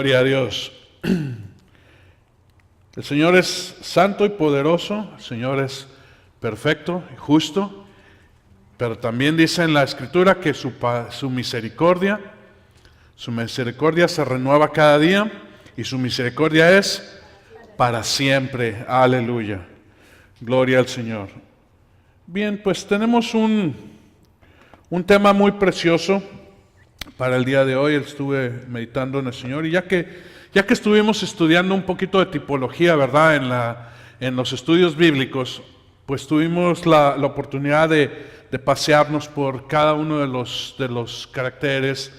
Gloria a Dios. El Señor es santo y poderoso, el Señor es perfecto y justo, pero también dice en la Escritura que su misericordia se renueva cada día y su misericordia es para siempre. Aleluya. Gloria al Señor. Bien, pues tenemos un tema muy precioso para el día de hoy. Estuve meditando en el Señor y ya que estuvimos estudiando un poquito de tipología, ¿verdad? En los estudios bíblicos, pues tuvimos la oportunidad de pasearnos por cada uno de los caracteres,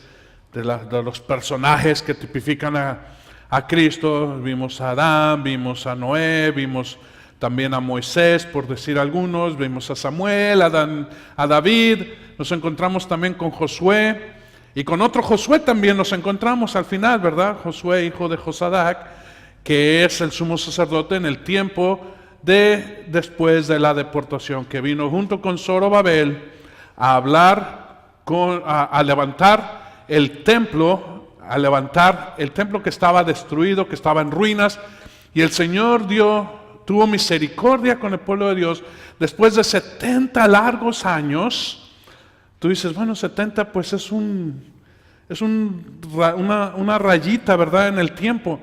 de los personajes que tipifican a Cristo. Vimos a Adán, vimos a Noé, vimos también a Moisés, por decir algunos, vimos a Samuel, a David, nos encontramos también con Josué, y con otro Josué también nos encontramos al final, ¿verdad? Josué, hijo de Josadac, que es el sumo sacerdote en el tiempo después de la deportación, que vino junto con Zorobabel a levantar el templo que estaba destruido, que estaba en ruinas, y el Señor tuvo misericordia con el pueblo de Dios después de 70 largos años. Tú dices, bueno, 70 pues es una rayita, ¿verdad? En el tiempo.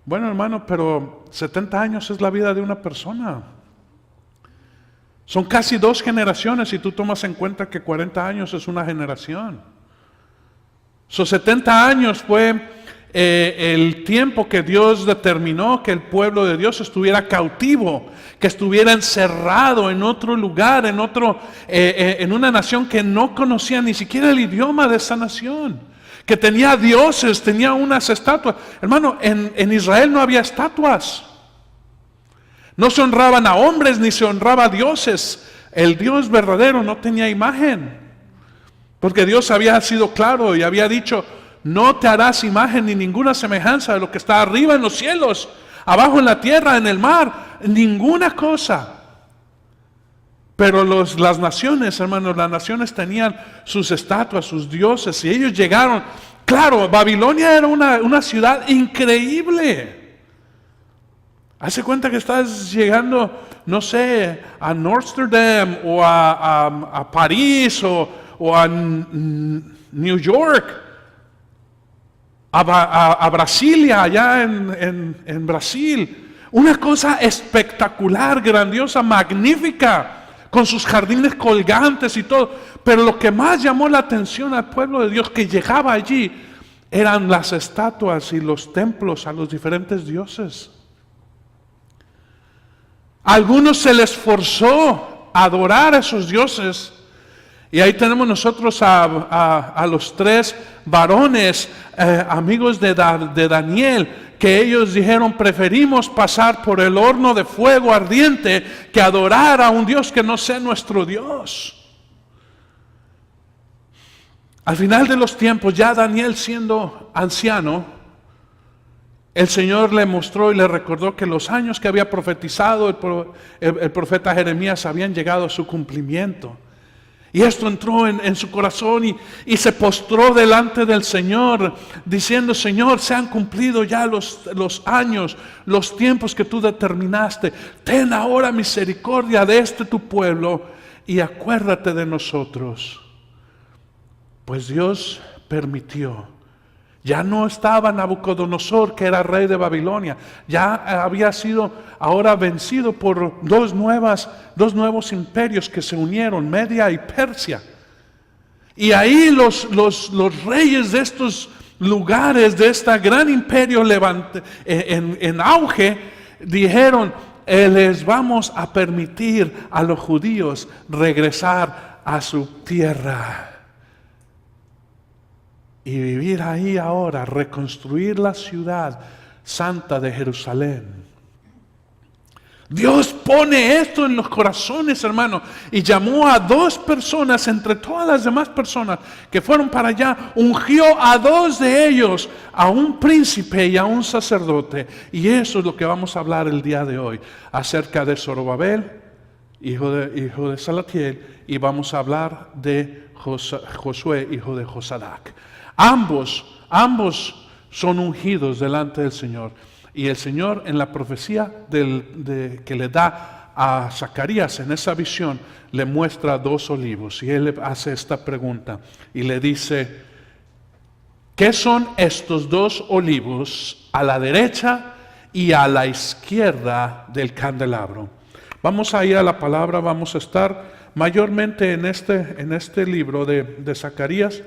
Bueno, hermano, pero 70 años es la vida de una persona. Son casi 2 generaciones si tú tomas en cuenta que 40 años es una generación. 70 años fue el tiempo que Dios determinó que el pueblo de Dios estuviera cautivo, que estuviera encerrado en otro lugar, en una nación que no conocía ni siquiera el idioma de esa nación, que tenía dioses, tenía unas estatuas. Hermano, en Israel no había estatuas, no se honraban a hombres ni se honraba a dioses. El Dios verdadero no tenía imagen, porque Dios había sido claro y había dicho: no te harás imagen ni ninguna semejanza de lo que está arriba en los cielos, abajo en la tierra, en el mar, ninguna cosa. Pero las naciones, hermanos, las naciones tenían sus estatuas, sus dioses, y ellos llegaron. Claro, Babilonia era una ciudad increíble. Hace cuenta que estás llegando, no sé, a Amsterdam o a París o a New York, a Brasilia, allá en Brasil. Una cosa espectacular, grandiosa, magnífica, con sus jardines colgantes y todo. Pero lo que más llamó la atención al pueblo de Dios que llegaba allí eran las estatuas y los templos a los diferentes dioses. A algunos se les forzó a adorar a esos dioses. Y ahí tenemos nosotros a los 3 varones, amigos de Daniel, que ellos dijeron: preferimos pasar por el horno de fuego ardiente que adorar a un Dios que no sea nuestro Dios. Al final de los tiempos, ya Daniel siendo anciano, el Señor le mostró y le recordó que los años que había profetizado el profeta Jeremías habían llegado a su cumplimiento. Y esto entró en su corazón y se postró delante del Señor, diciendo: Señor, se han cumplido ya los años, los tiempos que tú determinaste. Ten ahora misericordia de tu pueblo y acuérdate de nosotros. Pues Dios permitió. Ya no estaba Nabucodonosor, que era rey de Babilonia. Ya había sido ahora vencido por dos nuevos imperios que se unieron, Media y Persia. Y ahí los reyes de estos lugares, de este gran imperio en auge, dijeron: les vamos a permitir a los judíos regresar a su tierra y vivir ahí ahora, reconstruir la ciudad santa de Jerusalén. Dios pone esto en los corazones, hermano, y llamó a 2 personas entre todas las demás personas que fueron para allá. Ungió a 2 de ellos, a un príncipe y a un sacerdote. Y eso es lo que vamos a hablar el día de hoy, acerca de Zorobabel, hijo de Salatiel, y vamos a hablar de Josué, hijo de Josadac. Ambos son ungidos delante del Señor. Y el Señor, en la profecía que le da a Zacarías en esa visión, le muestra 2 olivos. Y él le hace esta pregunta y le dice: ¿qué son estos 2 olivos a la derecha y a la izquierda del candelabro? Vamos a ir a la palabra, vamos a estar mayormente en este libro de Zacarías.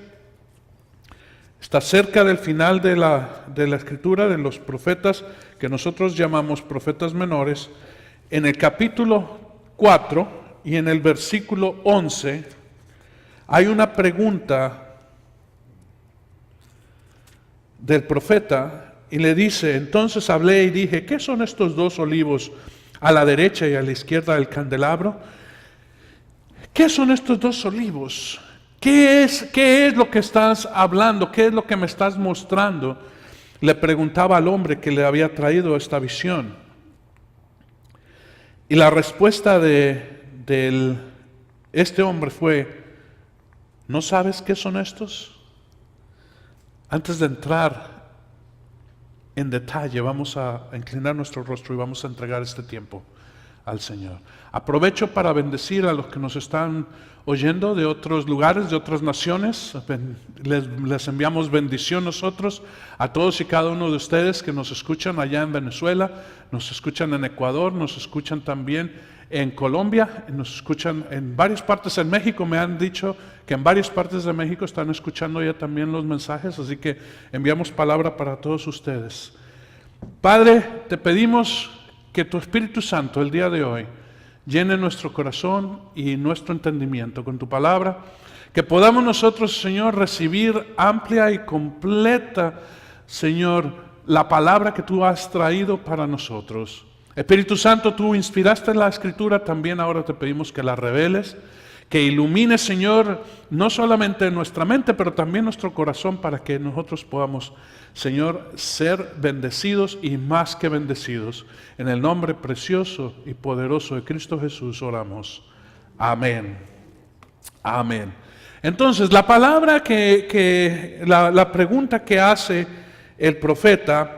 Está cerca del final de la escritura de los profetas, que nosotros llamamos profetas menores. En el capítulo 4 y en el versículo 11 hay una pregunta del profeta y le dice: entonces hablé y dije, ¿qué son estos 2 olivos a la derecha y a la izquierda del candelabro? ¿Qué son estos 2 olivos? ¿Qué es lo que estás hablando? ¿Qué es lo que me estás mostrando? Le preguntaba al hombre que le había traído esta visión. Y la respuesta de este hombre fue: ¿no sabes qué son estos? Antes de entrar en detalle, vamos a inclinar nuestro rostro y vamos a entregar este tiempo al Señor. Aprovecho para bendecir a los que nos están oyendo de otros lugares, de otras naciones. Les enviamos bendición nosotros a todos y cada uno de ustedes que nos escuchan allá en Venezuela, nos escuchan en Ecuador, nos escuchan también en Colombia, nos escuchan en varias partes en México. Me han dicho que en varias partes de México están escuchando ya también los mensajes, así que enviamos palabra para todos ustedes. Padre, te pedimos que tu Espíritu Santo el día de hoy llene nuestro corazón y nuestro entendimiento con tu palabra, que podamos nosotros, Señor, recibir amplia y completa, Señor, la palabra que tú has traído para nosotros. Espíritu Santo, tú inspiraste la Escritura, también ahora te pedimos que la reveles, que ilumines, Señor, no solamente nuestra mente, pero también nuestro corazón, para que nosotros podamos, Señor, ser bendecidos y más que bendecidos. En el nombre precioso y poderoso de Cristo Jesús oramos. Amén. Amén. Entonces, la palabra la pregunta que hace el profeta,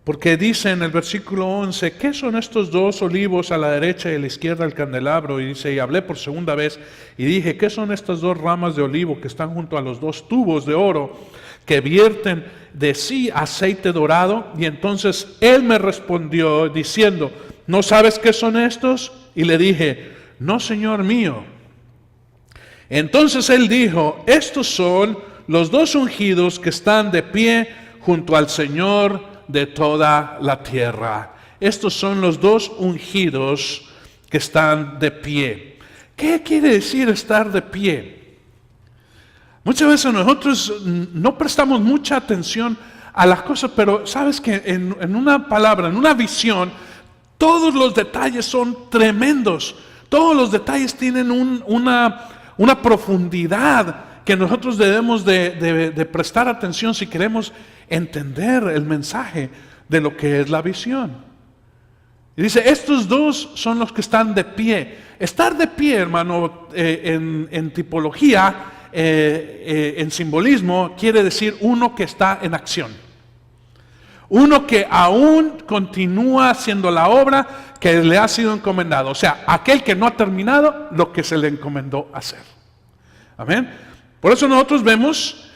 porque dice en el versículo 11, ¿qué son estos 2 olivos a la derecha y a la izquierda del candelabro? Y dice, y hablé por segunda vez y dije, ¿qué son estas 2 ramas de olivo que están junto a los 2 tubos de oro que vierten de sí aceite dorado? Y entonces él me respondió diciendo, ¿no sabes qué son estos? Y le dije, no, Señor mío. Entonces él dijo, estos son los 2 ungidos que están de pie junto al Señor de toda la tierra. Estos son los 2 ungidos que están de pie. ¿Qué quiere decir estar de pie? Muchas veces nosotros no prestamos mucha atención a las cosas, pero sabes que en una palabra, en una visión, todos los detalles son tremendos. Todos los detalles tienen una profundidad que nosotros debemos de prestar atención si queremos entender el mensaje de lo que es la visión. Y dice, estos 2 son los que están de pie. Estar de pie, hermano, en tipología, en simbolismo, quiere decir uno que está en acción. Uno que aún continúa haciendo la obra que le ha sido encomendado. O sea, aquel que no ha terminado lo que se le encomendó hacer. Amén. Por eso nosotros vemos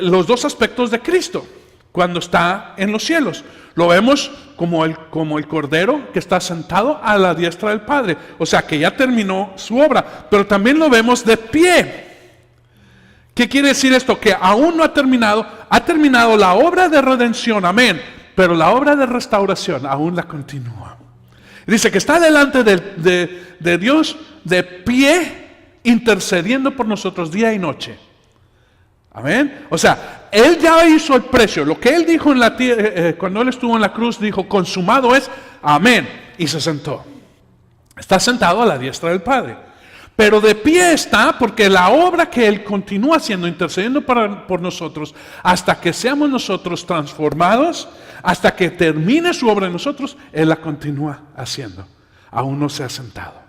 los 2 aspectos de Cristo cuando está en los cielos. Lo vemos como el Cordero que está sentado a la diestra del Padre. O sea, que ya terminó su obra. Pero también lo vemos de pie. ¿Qué quiere decir esto? Que aún no ha terminado la obra de redención, amén, pero la obra de restauración aún la continúa. Dice que está delante de Dios de pie, intercediendo por nosotros día y noche. Amén. O sea, Él ya hizo el precio. Lo que Él dijo en la tierra, cuando Él estuvo en la cruz, dijo, consumado es, amén, y se sentó. Está sentado a la diestra del Padre. Pero de pie está porque la obra que Él continúa haciendo, intercediendo por nosotros, hasta que seamos nosotros transformados, hasta que termine su obra en nosotros, Él la continúa haciendo. Aún no se ha sentado.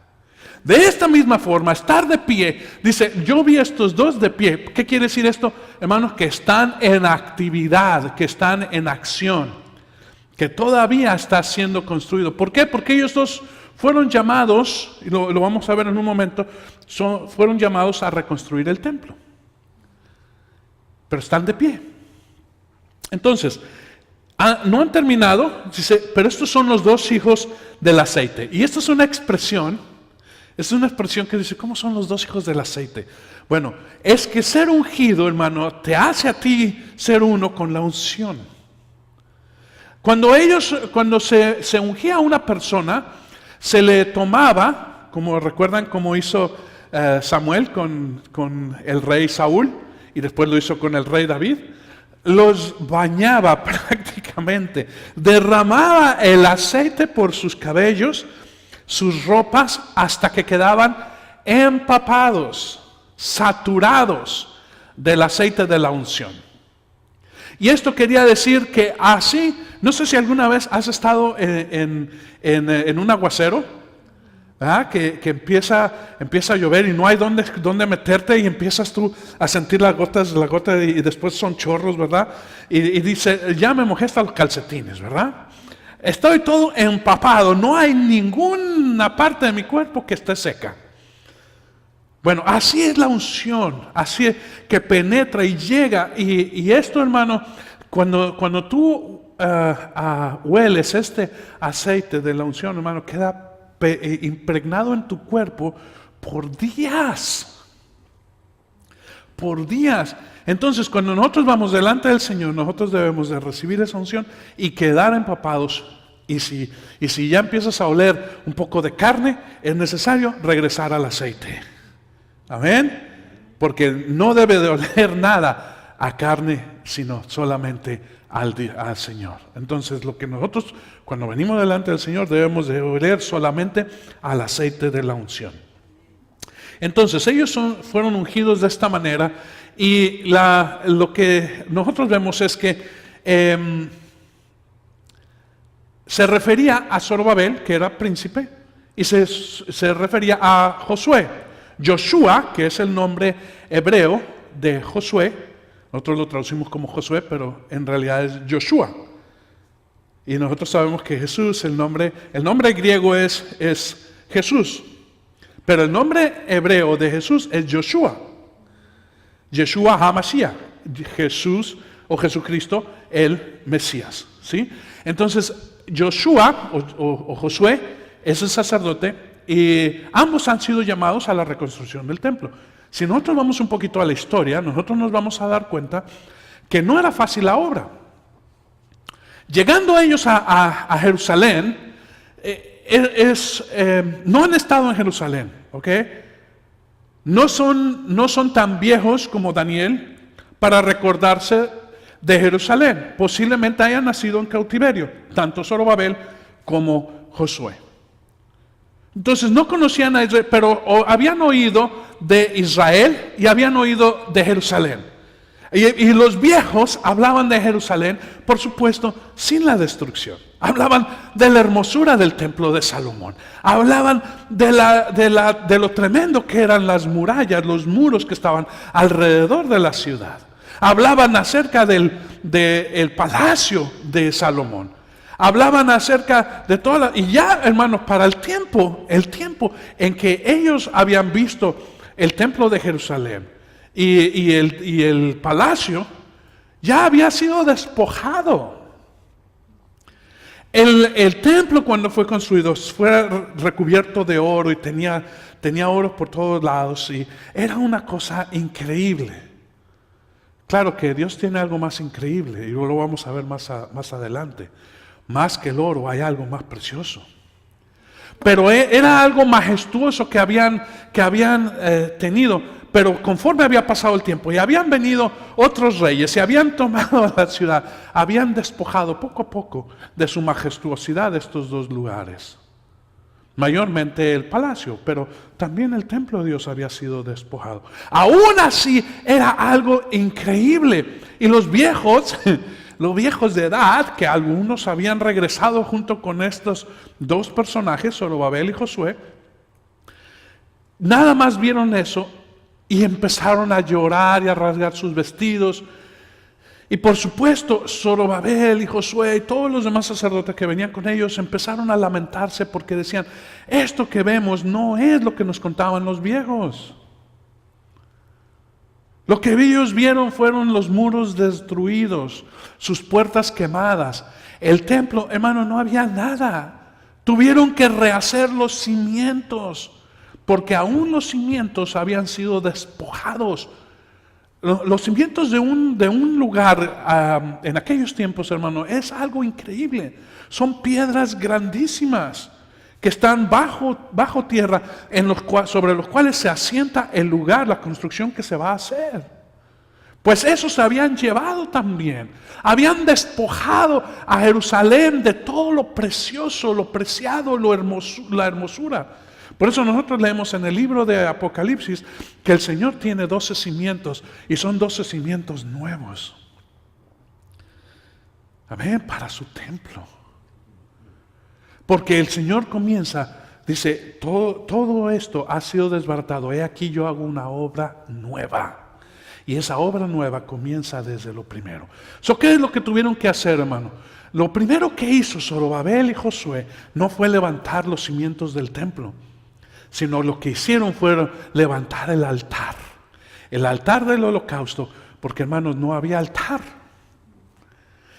De esta misma forma, estar de pie, dice, yo vi estos dos de pie. ¿Qué quiere decir esto? Hermanos, que están en actividad, que están en acción, que todavía está siendo construido. ¿Por qué? Porque ellos dos fueron llamados, y lo vamos a ver en un momento, fueron llamados a reconstruir el templo. Pero están de pie. Entonces, no han terminado, dice, pero estos son los dos hijos del aceite. Y esta es una expresión que dice, ¿cómo son los dos hijos del aceite? Bueno, es que ser ungido, hermano, te hace a ti ser uno con la unción. Cuando se ungía a una persona, se le tomaba, como recuerdan cómo hizo Samuel con el rey Saúl, y después lo hizo con el rey David, los bañaba prácticamente, derramaba el aceite por sus cabellos, sus ropas, hasta que quedaban empapados, saturados del aceite de la unción. Y esto quería decir que así, no sé si alguna vez has estado en un aguacero, ¿verdad? Que empieza a llover y no hay dónde meterte, y empiezas tú a sentir las gotas y después son chorros, ¿verdad? Y dice, ya me mojé hasta los calcetines, ¿verdad? Estoy todo empapado, no hay ninguna parte de mi cuerpo que esté seca. Bueno, así es la unción, así es que penetra y llega. Y esto, hermano, cuando tú hueles este aceite de la unción, hermano, queda impregnado en tu cuerpo por días. Por días. Entonces, cuando nosotros vamos delante del Señor, nosotros debemos de recibir esa unción y quedar empapados. Y si ya empiezas a oler un poco de carne, es necesario regresar al aceite. Amén. Porque no debe de oler nada a carne, sino solamente al Señor. Entonces, lo que nosotros, cuando venimos delante del Señor, debemos de oler solamente al aceite de la unción. Entonces, ellos fueron ungidos de esta manera. Y lo que nosotros vemos es que se refería a Zorobabel, que era príncipe, y se refería a Josué. Joshua, que es el nombre hebreo de Josué, nosotros lo traducimos como Josué, pero en realidad es Joshua. Y nosotros sabemos que Jesús, el nombre griego es Jesús, pero el nombre hebreo de Jesús es Joshua. Yeshua HaMashiach, Jesús o Jesucristo, el Mesías, ¿sí? Entonces, Joshua o Josué es el sacerdote, y ambos han sido llamados a la reconstrucción del templo. Si nosotros vamos un poquito a la historia, nosotros nos vamos a dar cuenta que no era fácil la obra. Llegando ellos a Jerusalén, no han estado en Jerusalén, ¿ok? No son tan viejos como Daniel para recordarse de Jerusalén. Posiblemente hayan nacido en cautiverio, tanto Zorobabel como Josué. Entonces no conocían a Israel, pero habían oído de Israel y habían oído de Jerusalén. Y los viejos hablaban de Jerusalén, por supuesto, sin la destrucción. Hablaban de la hermosura del templo de Salomón. Hablaban de lo tremendo que eran las murallas, los muros que estaban alrededor de la ciudad. Hablaban acerca del palacio de Salomón. Hablaban acerca de y ya, hermanos, para el tiempo en que ellos habían visto el templo de Jerusalén y el palacio, ya había sido despojado. El templo, cuando fue construido, fue recubierto de oro y tenía oro por todos lados, y era una cosa increíble. Claro que Dios tiene algo más increíble, y lo vamos a ver más adelante. Más que el oro, hay algo más precioso. Pero era algo majestuoso que habían tenido. Pero conforme había pasado el tiempo y habían venido otros reyes y habían tomado la ciudad, habían despojado poco a poco de su majestuosidad estos dos lugares. Mayormente el palacio, pero también el templo de Dios había sido despojado. Aún así era algo increíble. Y los viejos de edad, que algunos habían regresado junto con estos dos personajes, Zorobabel y Josué, Nada más vieron eso y empezaron a llorar y a rasgar sus vestidos. Y por supuesto, Zorobabel y Josué y todos los demás sacerdotes que venían con ellos empezaron a lamentarse porque decían, esto que vemos no es lo que nos contaban los viejos. Lo que ellos vieron fueron los muros destruidos, sus puertas quemadas. El templo, hermano, no había nada. Tuvieron que rehacer los cimientos, porque aún los cimientos habían sido despojados. Los cimientos de un lugar en aquellos tiempos, hermano, es algo increíble. Son piedras grandísimas que están bajo tierra, sobre los cuales se asienta el lugar, la construcción que se va a hacer. Pues esos se habían llevado también. Habían despojado a Jerusalén de todo lo precioso, lo preciado, la hermosura. Por eso nosotros leemos en el libro de Apocalipsis que el Señor tiene 12 cimientos y son 12 cimientos nuevos. Amén, para su templo. Porque el Señor comienza, dice, todo esto ha sido desbaratado. He aquí yo hago una obra nueva. Y esa obra nueva comienza desde lo primero. ¿Qué es lo que tuvieron que hacer, hermano? Lo primero que hizo Zorobabel y Josué no fue levantar los cimientos del templo, sino lo que hicieron fue levantar el altar del holocausto, porque, hermanos, no había altar.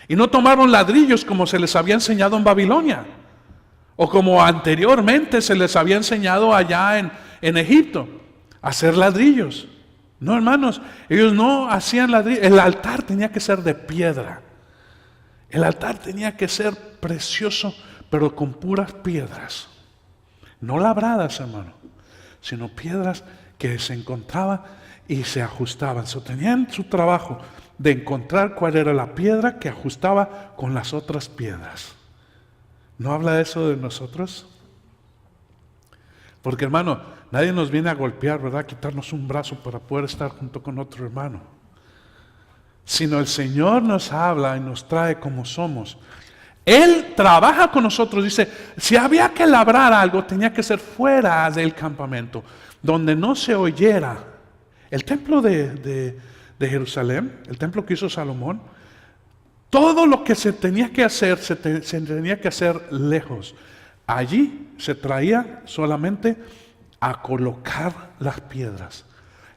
Y no tomaron ladrillos como se les había enseñado en Babilonia, o como anteriormente se les había enseñado allá en Egipto, hacer ladrillos. No, hermanos, ellos no hacían ladrillos. El altar tenía que ser de piedra. El altar tenía que ser precioso, pero con puras piedras. No labradas, hermano, sino piedras que se encontraban y se ajustaban. Tenían su trabajo de encontrar cuál era la piedra que ajustaba con las otras piedras. ¿No habla eso de nosotros? Porque, hermano, nadie nos viene a golpear, ¿verdad? Quitarnos un brazo para poder estar junto con otro hermano. Sino el Señor nos habla y nos trae como somos. Él trabaja con nosotros. Dice, si había que labrar algo, tenía que ser fuera del campamento, donde no se oyera. El templo de Jerusalén, el templo que hizo Salomón, todo lo que se tenía que hacer, se tenía que hacer lejos. Allí se traía solamente a colocar las piedras.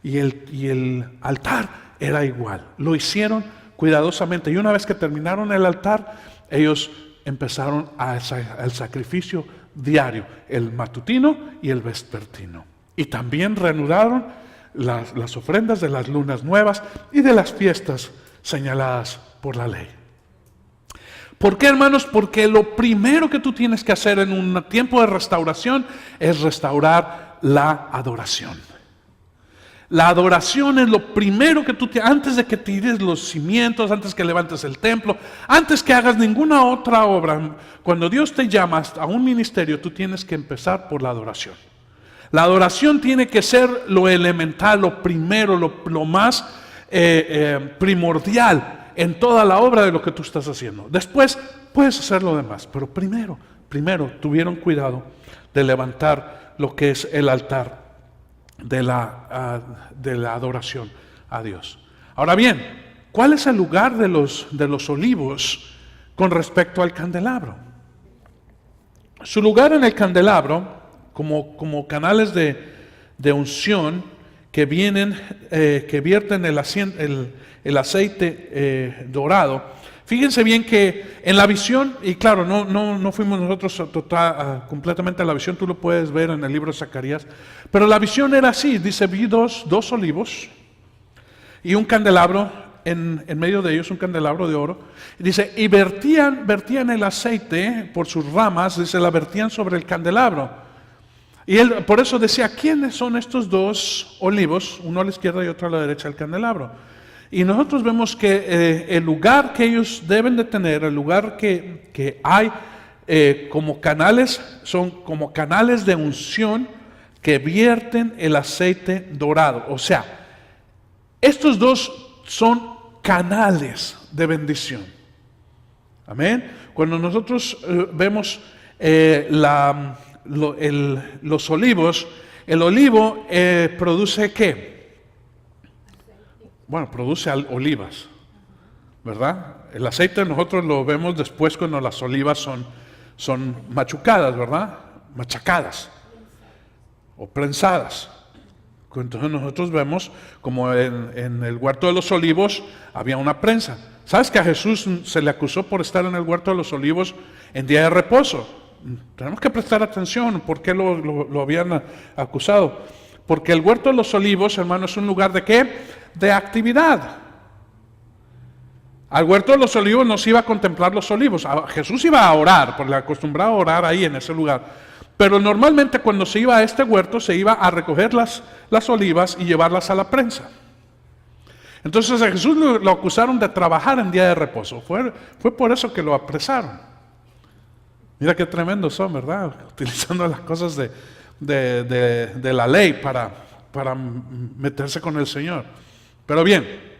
Y el altar era igual. Lo hicieron cuidadosamente. Y una vez que terminaron el altar, ellos empezaron al sacrificio diario, el matutino y el vespertino. Y también reanudaron las ofrendas de las lunas nuevas y de las fiestas señaladas por la ley. ¿Por qué, hermanos? Porque lo primero que tú tienes que hacer en un tiempo de restauración es restaurar la adoración. La adoración es lo primero que antes de que tires los cimientos, antes que levantes el templo, antes que hagas ninguna otra obra. Cuando Dios te llama a un ministerio, tú tienes que empezar por la adoración. La adoración tiene que ser lo elemental, lo primero, lo más primordial en toda la obra de lo que tú estás haciendo. Después puedes hacer lo demás, pero primero tuvieron cuidado de levantar lo que es el altar de la adoración a Dios. Ahora bien, ¿cuál es el lugar de los olivos con respecto al candelabro? Su lugar en el candelabro, como canales de unción que vierten el aceite dorado. Fíjense bien que en la visión, y claro, no fuimos nosotros completamente a la visión, tú lo puedes ver en el libro de Zacarías, pero la visión era así, dice, vi dos olivos y un candelabro, en medio de ellos un candelabro de oro, dice, y vertían el aceite por sus ramas, dice, la vertían sobre el candelabro. Y él por eso decía, ¿quiénes son estos dos olivos? Uno a la izquierda y otro a la derecha del candelabro. Y nosotros vemos que el lugar que ellos deben de tener, el lugar que hay como canales, son como canales de unción que vierten el aceite dorado. O sea, estos dos son canales de bendición. Amén. Cuando nosotros vemos los olivos, El olivo produce ¿qué? Bueno, produce olivas, ¿verdad? El aceite nosotros lo vemos después cuando las olivas son machucadas, ¿verdad? Machacadas o prensadas. Entonces nosotros vemos como en el huerto de los olivos había una prensa. ¿Sabes que a Jesús se le acusó por estar en el huerto de los olivos en día de reposo? Tenemos que prestar atención por qué lo habían acusado. Porque el huerto de los olivos, hermano, es un lugar ¿de qué? De actividad. Al huerto de los olivos no se iba a contemplar los olivos. Jesús iba a orar, porque le acostumbraba a orar ahí en ese lugar. Pero normalmente cuando se iba a este huerto se iba a recoger las olivas y llevarlas a la prensa. Entonces a Jesús lo acusaron de trabajar en día de reposo. Fue por eso que lo apresaron. Mira qué tremendos son, ¿verdad? Utilizando las cosas de la ley para meterse con el Señor. Pero bien,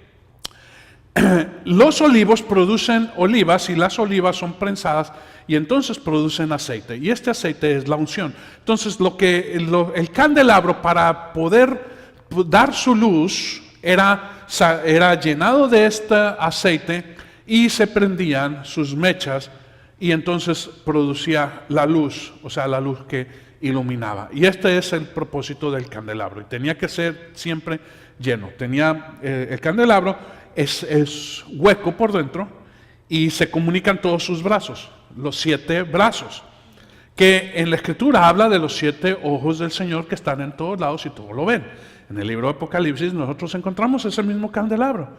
los olivos producen olivas y las olivas son prensadas y entonces producen aceite. Y este aceite es la unción. Entonces el candelabro para poder dar su luz era llenado de este aceite y se prendían sus mechas y entonces producía la luz, o sea, la luz que iluminaba. Y este es el propósito del candelabro. Y tenía que ser siempre lleno. El candelabro es hueco por dentro y se comunican todos sus brazos, los 7 brazos, que en la Escritura habla de los 7 ojos del Señor que están en todos lados y todos lo ven. En el libro de Apocalipsis nosotros encontramos ese mismo candelabro,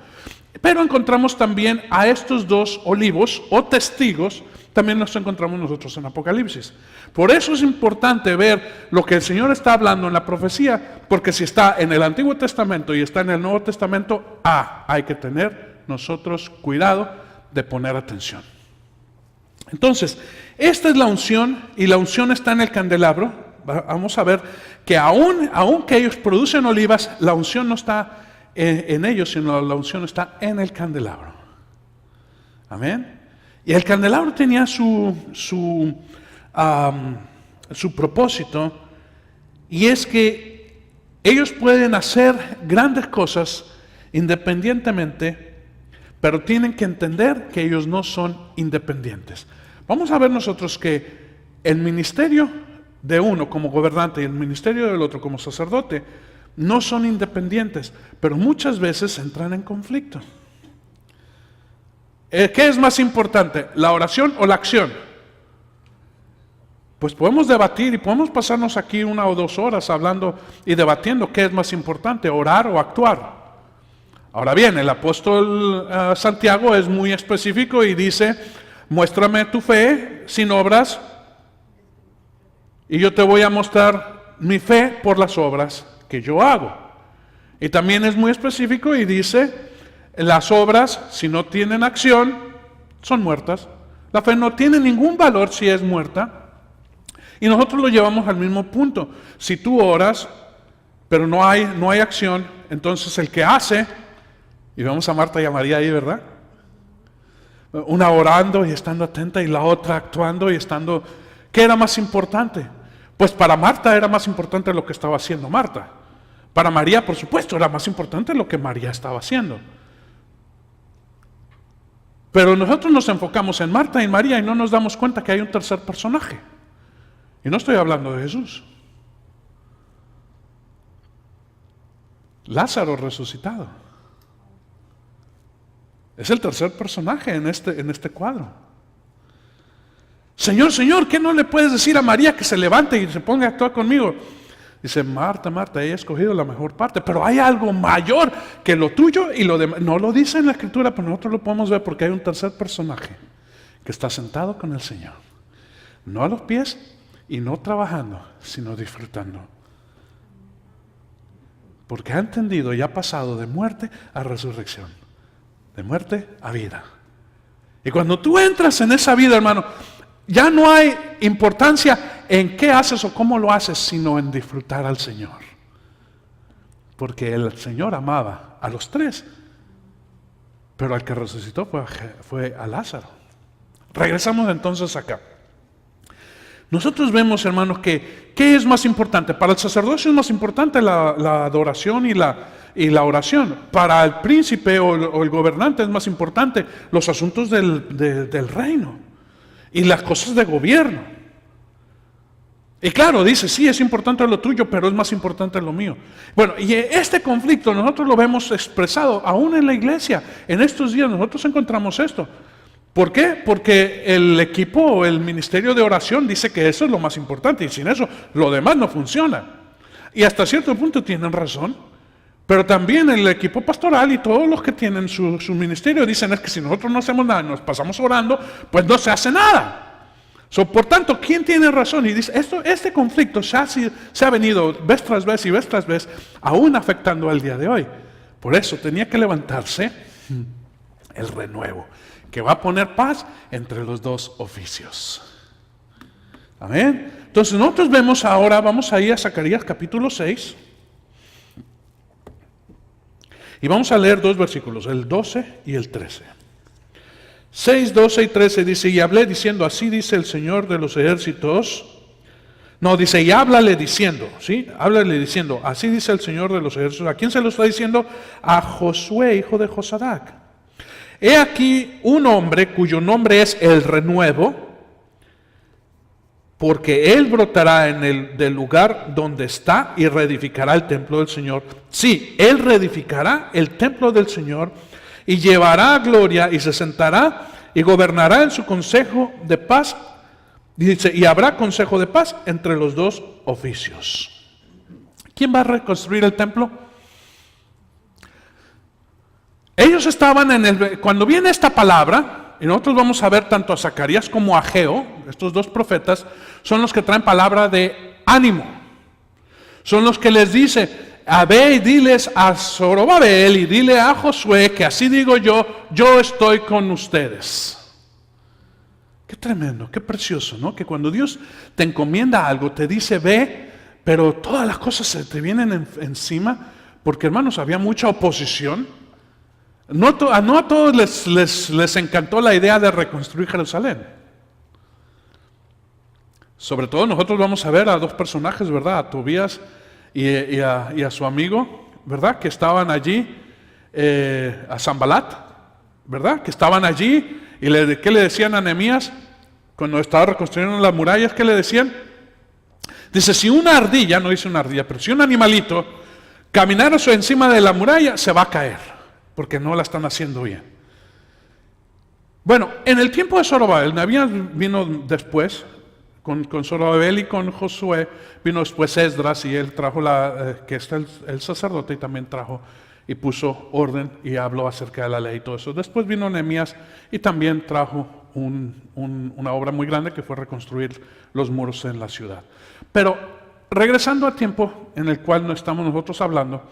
pero encontramos también a estos 2 olivos o testigos, también los encontramos nosotros en Apocalipsis. Por eso es importante ver lo que el Señor está hablando en la profecía, porque si está en el Antiguo Testamento y está en el Nuevo Testamento, hay que tener nosotros cuidado de poner atención. Entonces, esta es la unción y la unción está en el candelabro. Vamos a ver que aunque ellos producen olivas, la unción no está en ellos, sino la unción está en el candelabro. Amén. Y el candelabro tenía su propósito, y es que ellos pueden hacer grandes cosas independientemente, pero tienen que entender que ellos no son independientes. Vamos a ver nosotros que el ministerio de uno como gobernante y el ministerio del otro como sacerdote no son independientes, pero muchas veces entran en conflicto. ¿Qué es más importante, la oración o la acción? Pues podemos debatir y podemos pasarnos aquí 1 o 2 horas hablando y debatiendo qué es más importante, orar o actuar. Ahora bien, el apóstol Santiago es muy específico y dice: muéstrame tu fe sin obras y yo te voy a mostrar mi fe por las obras que yo hago. Y también es muy específico y dice: las obras, si no tienen acción, son muertas. La fe no tiene ningún valor si es muerta. Y nosotros lo llevamos al mismo punto. Si tú oras, pero no hay acción, entonces el que hace, y vemos a Marta y a María ahí, ¿verdad? Una orando y estando atenta y la otra actuando y estando... ¿Qué era más importante? Pues para Marta era más importante lo que estaba haciendo Marta. Para María, por supuesto, era más importante lo que María estaba haciendo. Pero nosotros nos enfocamos en Marta y en María y no nos damos cuenta que hay un tercer personaje. Y no estoy hablando de Jesús. Lázaro resucitado. Es el tercer personaje en este cuadro. Señor, Señor, ¿qué no le puedes decir a María que se levante y se ponga a actuar conmigo? Dice: Marta, Marta, ella ha escogido la mejor parte, pero hay algo mayor que lo tuyo y lo demás. No lo dice en la Escritura, pero nosotros lo podemos ver porque hay un tercer personaje que está sentado con el Señor. No a los pies y no trabajando, sino disfrutando. Porque ha entendido y ha pasado de muerte a resurrección, de muerte a vida. Y cuando tú entras en esa vida, hermano, ya no hay importancia en qué haces o cómo lo haces, sino en disfrutar al Señor. Porque el Señor amaba a los 3, pero al que resucitó fue a Lázaro. Regresamos entonces acá. Nosotros vemos, hermanos, que ¿qué es más importante? Para el sacerdocio es más importante la adoración y la oración. Para el príncipe o el gobernante es más importante los asuntos del reino y las cosas de gobierno. Y claro, dice, sí, es importante lo tuyo, pero es más importante lo mío. Bueno, y este conflicto nosotros lo vemos expresado aún en la iglesia. En estos días nosotros encontramos esto. ¿Por qué? Porque el equipo o el ministerio de oración dice que eso es lo más importante y sin eso lo demás no funciona. Y hasta cierto punto tienen razón, pero también el equipo pastoral y todos los que tienen su ministerio dicen es que si nosotros no hacemos nada y nos pasamos orando, pues no se hace nada. Por tanto, ¿quién tiene razón? Y dice, este conflicto se ha venido vez tras vez y vez tras vez, aún afectando al día de hoy. Por eso tenía que levantarse el renuevo, que va a poner paz entre los dos oficios. Amén. Entonces nosotros vemos ahora, vamos a ir a Zacarías capítulo 6. Y vamos a leer 2 versículos, el 12 y el 13. 6, 12 y 13 dice, y hablé diciendo, así dice el Señor de los ejércitos. No, dice, y háblale diciendo, ¿sí? Háblale diciendo, así dice el Señor de los ejércitos. ¿A quién se lo está diciendo? A Josué, hijo de Josadac. He aquí un hombre cuyo nombre es el renuevo, porque él brotará del lugar donde está y reedificará el templo del Señor. Sí, él reedificará el templo del Señor y llevará gloria y se sentará y gobernará en su consejo de paz. Dice, y habrá consejo de paz entre los dos oficios. ¿Quién va a reconstruir el templo? Ellos estaban cuando viene esta palabra, y nosotros vamos a ver tanto a Zacarías como a Ageo, estos dos profetas, son los que traen palabra de ánimo. Son los que les dice, ve y diles a Zorobabel y dile a Josué que así digo yo estoy con ustedes. Qué tremendo, qué precioso, ¿no? Que cuando Dios te encomienda algo, te dice ve, pero todas las cosas se te vienen encima, porque hermanos, había mucha oposición. No a todos les encantó la idea de reconstruir Jerusalén. Sobre todo nosotros vamos a ver a dos personajes, ¿verdad? A Tobías y a su amigo, ¿verdad? Que estaban allí, a Sanbalat, ¿verdad? Que estaban allí y ¿qué le decían a Nehemías cuando estaba reconstruyendo las murallas? ¿Qué le decían? Dice, si una ardilla, no dice una ardilla, pero si un animalito caminara encima de la muralla, se va a caer, porque no la están haciendo bien. Bueno, en el tiempo de Zorobabel, Nehemías vino después, con Zorobabel y con Josué, vino después Esdras y él trajo que está el sacerdote y también trajo y puso orden y habló acerca de la ley y todo eso. Después vino Nehemías y también trajo una obra muy grande que fue reconstruir los muros en la ciudad. Pero regresando al tiempo en el cual no estamos nosotros hablando,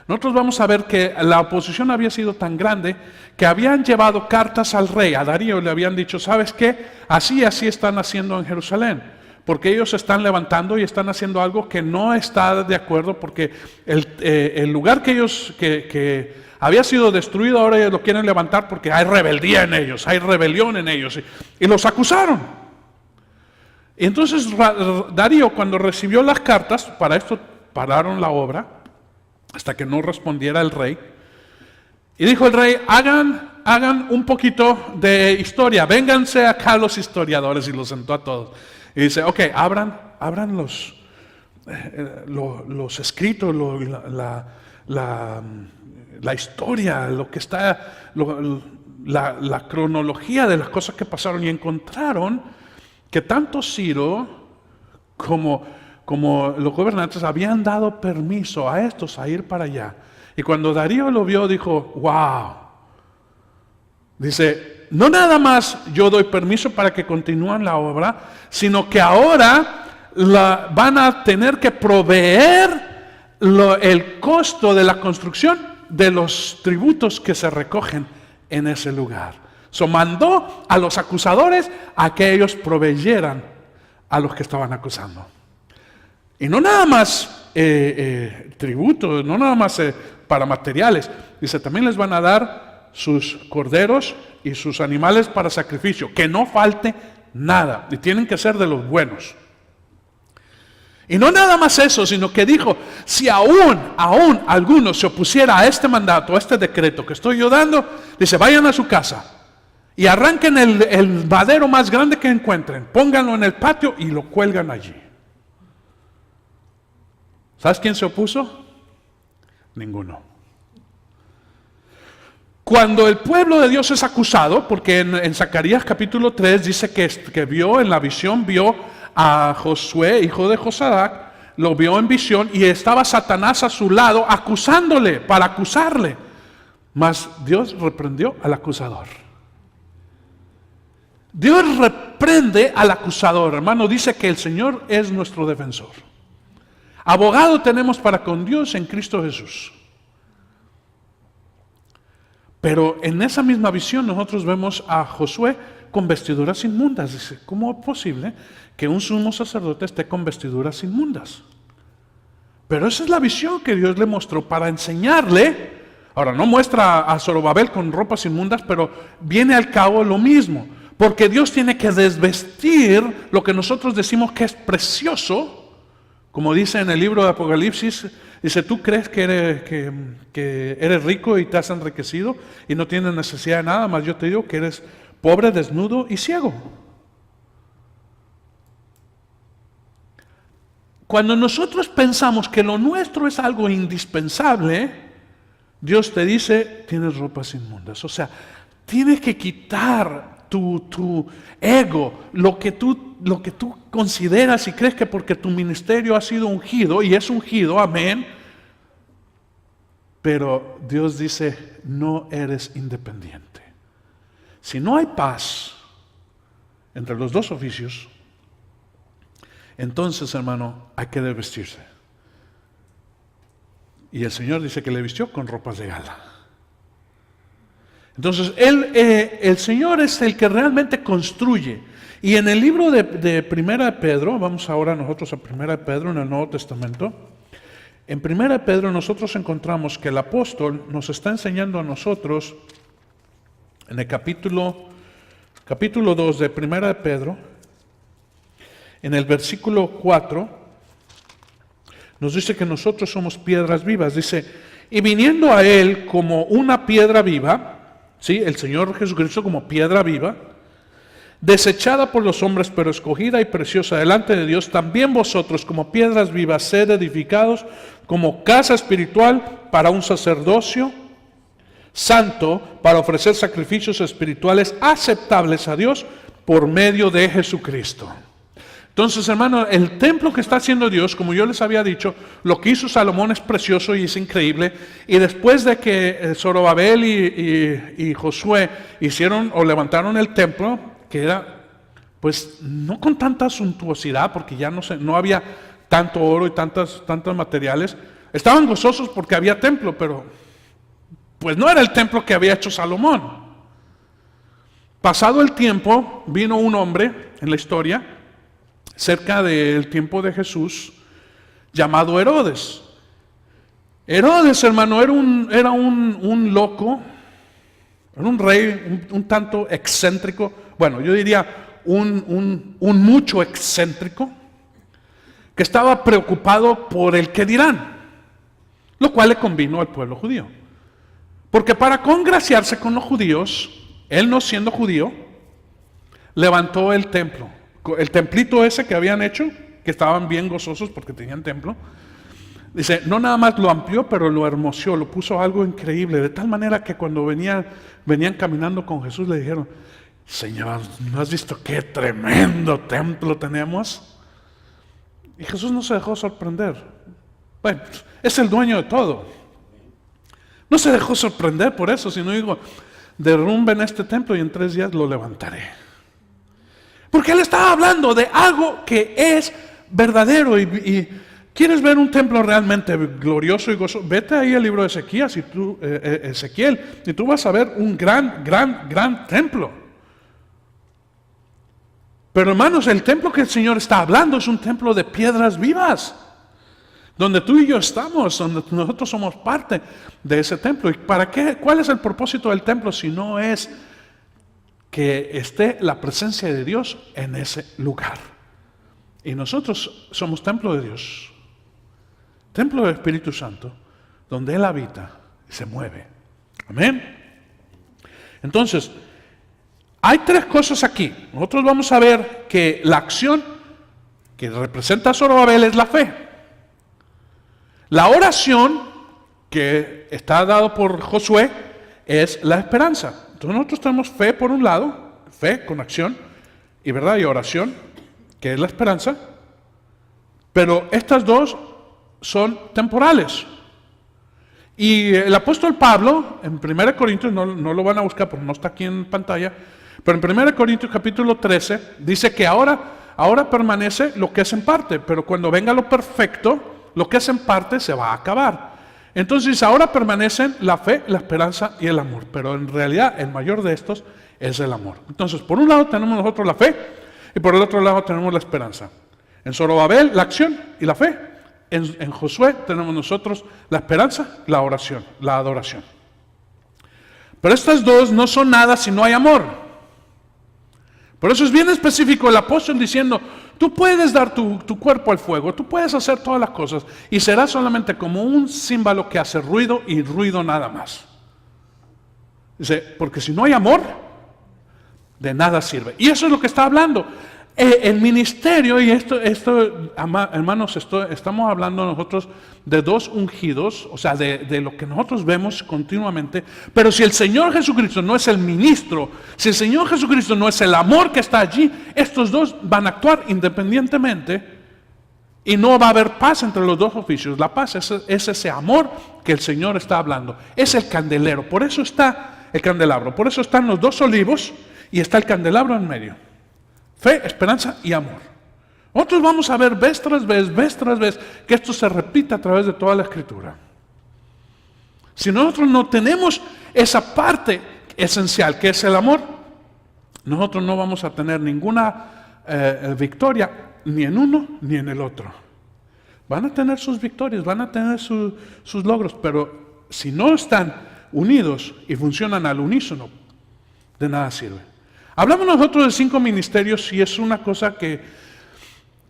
nosotros vamos a ver que la oposición había sido tan grande que habían llevado cartas al rey, a Darío, y le habían dicho, ¿sabes qué? Así están haciendo en Jerusalén, porque ellos se están levantando y están haciendo algo que no está de acuerdo, porque el lugar que había sido destruido ahora ellos lo quieren levantar porque hay rebeldía en ellos, hay rebelión en ellos, y los acusaron. Y entonces Darío, cuando recibió las cartas, para esto pararon la obra, hasta que no respondiera el rey. Y dijo el rey, hagan un poquito de historia, vénganse acá los historiadores, y los sentó a todos. Y dice, ok, abran los escritos, la historia, lo que está, la cronología de las cosas que pasaron, y encontraron que tanto Ciro como los gobernantes habían dado permiso a estos a ir para allá. Y cuando Darío lo vio, dijo, wow. Dice, no nada más yo doy permiso para que continúen la obra, sino que ahora van a tener que proveer el costo de la construcción de los tributos que se recogen en ese lugar. Mandó a los acusadores a que ellos proveyeran a los que estaban acusando. Y no nada más tributo, no nada más para materiales. Dice, también les van a dar sus corderos y sus animales para sacrificio, que no falte nada. Y tienen que ser de los buenos. Y no nada más eso, sino que dijo, si aún alguno se opusiera a este mandato, a este decreto que estoy yo dando, dice, vayan a su casa y arranquen el madero más grande que encuentren, pónganlo en el patio y lo cuelgan allí. ¿Sabes quién se opuso? Ninguno. Cuando el pueblo de Dios es acusado, porque en Zacarías capítulo 3 dice que vio en la visión, vio a Josué, hijo de Josadac, lo vio en visión y estaba Satanás a su lado acusándole, para acusarle. Mas Dios reprendió al acusador. Dios reprende al acusador, hermano, dice que el Señor es nuestro defensor. Abogado tenemos para con Dios en Cristo Jesús. Pero en esa misma visión nosotros vemos a Josué con vestiduras inmundas. Dice, ¿cómo es posible que un sumo sacerdote esté con vestiduras inmundas? Pero esa es la visión que Dios le mostró para enseñarle. Ahora, no muestra a Zorobabel con ropas inmundas, pero viene al cabo lo mismo. Porque Dios tiene que desvestir lo que nosotros decimos que es precioso. Como dice en el libro de Apocalipsis, dice, ¿tú crees que eres rico y te has enriquecido y no tienes necesidad de nada? Más yo te digo que eres pobre, desnudo y ciego. Cuando nosotros pensamos que lo nuestro es algo indispensable, Dios te dice, tienes ropas inmundas. O sea, tienes que quitar tu ego, lo que tú consideras y crees que porque tu ministerio ha sido ungido, y es ungido, amén. Pero Dios dice, no eres independiente. Si no hay paz entre los dos oficios, entonces, hermano, hay que desvestirse. Y el Señor dice que le vistió con ropas de gala. Entonces, el Señor es el que realmente construye. Y en el libro de Primera de Pedro, vamos ahora nosotros a Primera de Pedro en el Nuevo Testamento. En Primera de Pedro nosotros encontramos que el apóstol nos está enseñando a nosotros, en el capítulo 2 de Primera de Pedro, en el versículo 4, nos dice que nosotros somos piedras vivas. Dice, y viniendo a Él como una piedra viva, ¿sí? El Señor Jesucristo como piedra viva, desechada por los hombres, pero escogida y preciosa delante de Dios, también vosotros como piedras vivas sed edificados como casa espiritual para un sacerdocio santo, para ofrecer sacrificios espirituales aceptables a Dios por medio de Jesucristo. Entonces, hermano, el templo que está haciendo Dios, como yo les había dicho, lo que hizo Salomón es precioso y es increíble. Y después de que Zorobabel y Josué hicieron o levantaron el templo, que era, pues, no con tanta suntuosidad, porque ya no había tanto oro y tantos materiales. Estaban gozosos porque había templo, pero pues no era el templo que había hecho Salomón. Pasado el tiempo, vino un hombre en la historia, cerca del tiempo de Jesús, llamado Herodes. Herodes, hermano, era un loco, era un rey un tanto excéntrico, bueno, yo diría un mucho excéntrico, que estaba preocupado por el qué dirán, lo cual le convino al pueblo judío. Porque para congraciarse con los judíos, él no siendo judío, levantó el templo. El templito ese que habían hecho, que estaban bien gozosos porque tenían templo, dice, no nada más lo amplió, pero lo hermoseó, lo puso algo increíble, de tal manera que cuando venían caminando con Jesús le dijeron, Señor, ¿no has visto qué tremendo templo tenemos? Y Jesús no se dejó sorprender. Bueno, es el dueño de todo. No se dejó sorprender por eso, sino digo, derrumben este templo y en 3 días lo levantaré. Porque él estaba hablando de algo que es verdadero y ¿quieres ver un templo realmente glorioso y gozoso? Vete ahí al libro de Ezequiel y tú vas a ver un gran templo. Pero hermanos, el templo que el Señor está hablando es un templo de piedras vivas, donde tú y yo estamos, donde nosotros somos parte de ese templo. ¿Y para qué? ¿Cuál es el propósito del templo si no es que esté la presencia de Dios en ese lugar? Y nosotros somos templo de Dios, templo del Espíritu Santo, donde Él habita y se mueve. Amén. Entonces, hay tres cosas aquí. Nosotros vamos a ver que la acción que representa a Zorobabel es la fe. La oración que está dado por Josué es la esperanza. Entonces nosotros tenemos fe por un lado, fe con acción, y verdad, y oración, que es la esperanza, pero estas dos son temporales. Y el apóstol Pablo, en 1 Corintios, no lo van a buscar porque no está aquí en pantalla, pero en 1 Corintios capítulo 13, dice que ahora permanece lo que es en parte, pero cuando venga lo perfecto, lo que es en parte se va a acabar. Entonces ahora permanecen la fe, la esperanza y el amor, pero en realidad el mayor de estos es el amor. Entonces por un lado tenemos nosotros la fe y por el otro lado tenemos la esperanza. En Zorobabel la acción y la fe. En Josué tenemos nosotros la esperanza, la oración, la adoración. Pero estas dos no son nada si no hay amor. Por eso es bien específico el apóstol diciendo, tú puedes dar tu cuerpo al fuego, tú puedes hacer todas las cosas y será solamente como un címbalo que hace ruido y ruido nada más. Dice, porque si no hay amor, de nada sirve. Y eso es lo que está hablando. El ministerio, y esto hermanos, estamos hablando nosotros de dos ungidos, o sea, de lo que nosotros vemos continuamente, pero si el Señor Jesucristo no es el ministro, si el Señor Jesucristo no es el amor que está allí, estos dos van a actuar independientemente y no va a haber paz entre los dos oficios. La paz es ese amor que el Señor está hablando, es el candelero, por eso está el candelabro, por eso están los dos olivos y está el candelabro en medio. Fe, esperanza y amor. Nosotros vamos a ver vez tras vez, que esto se repite a través de toda la Escritura. Si nosotros no tenemos esa parte esencial que es el amor, nosotros no vamos a tener ninguna victoria ni en uno ni en el otro. Van a tener sus victorias, van a tener sus logros, pero si no están unidos y funcionan al unísono, de nada sirve. Hablamos nosotros de 5 ministerios y es una cosa que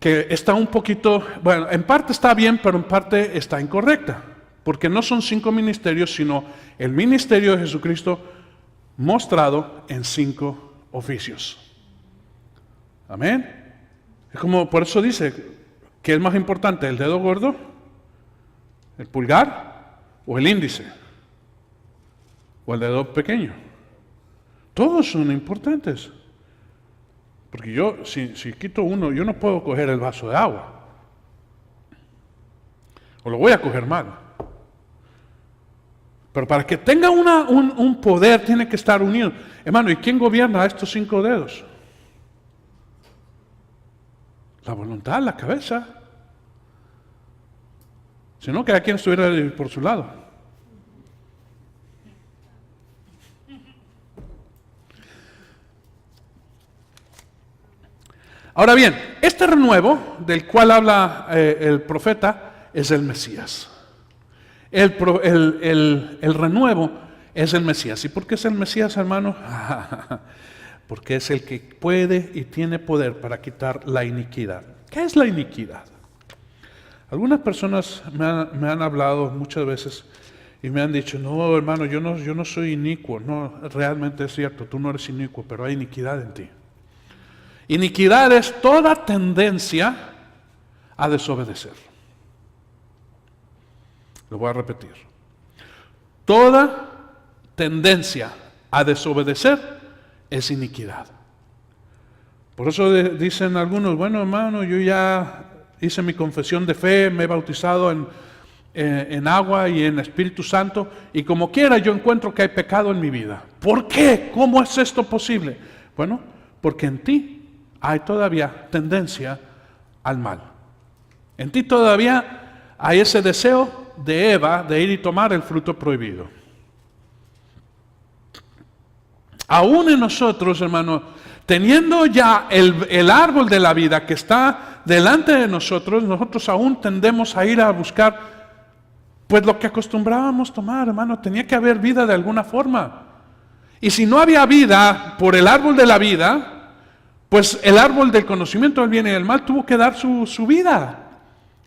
está un poquito, bueno, en parte está bien, pero en parte está incorrecta, porque no son 5 ministerios, sino el ministerio de Jesucristo mostrado en 5 oficios. Amén. Es como, por eso dice, ¿qué es más importante, el dedo gordo, el pulgar o el índice? O el dedo pequeño. Todos son importantes. Porque yo, si quito uno, yo no puedo coger el vaso de agua. O lo voy a coger mal. Pero para que tenga un poder, tiene que estar unido. Hermano, ¿y quién gobierna estos 5 dedos? La voluntad, la cabeza. Si no, cada quien estuviera por su lado. Ahora bien, este renuevo del cual habla el profeta es el Mesías. El renuevo es el Mesías. ¿Y por qué es el Mesías, hermano? Porque es el que puede y tiene poder para quitar la iniquidad. ¿Qué es la iniquidad? Algunas personas me han hablado muchas veces y me han dicho, no, hermano, yo no soy inicuo. No, realmente es cierto, tú no eres inicuo, pero hay iniquidad en ti. Iniquidad es toda tendencia a desobedecer. Lo voy a repetir. Toda tendencia a desobedecer es iniquidad. Por eso dicen algunos, bueno, hermano, yo ya hice mi confesión de fe, me he bautizado en agua y en Espíritu Santo, y como quiera yo encuentro que hay pecado en mi vida. ¿Por qué? ¿Cómo es esto posible? Bueno, porque en ti hay todavía tendencia al mal. En ti todavía hay ese deseo de Eva de ir y tomar el fruto prohibido. Aún en nosotros, hermano, teniendo ya el árbol de la vida que está delante de nosotros aún tendemos a ir a buscar pues lo que acostumbrábamos tomar, hermano. Tenía que haber vida de alguna forma. Y si no había vida por el árbol de la vida, Pues el árbol del conocimiento del bien y del mal tuvo que dar su vida.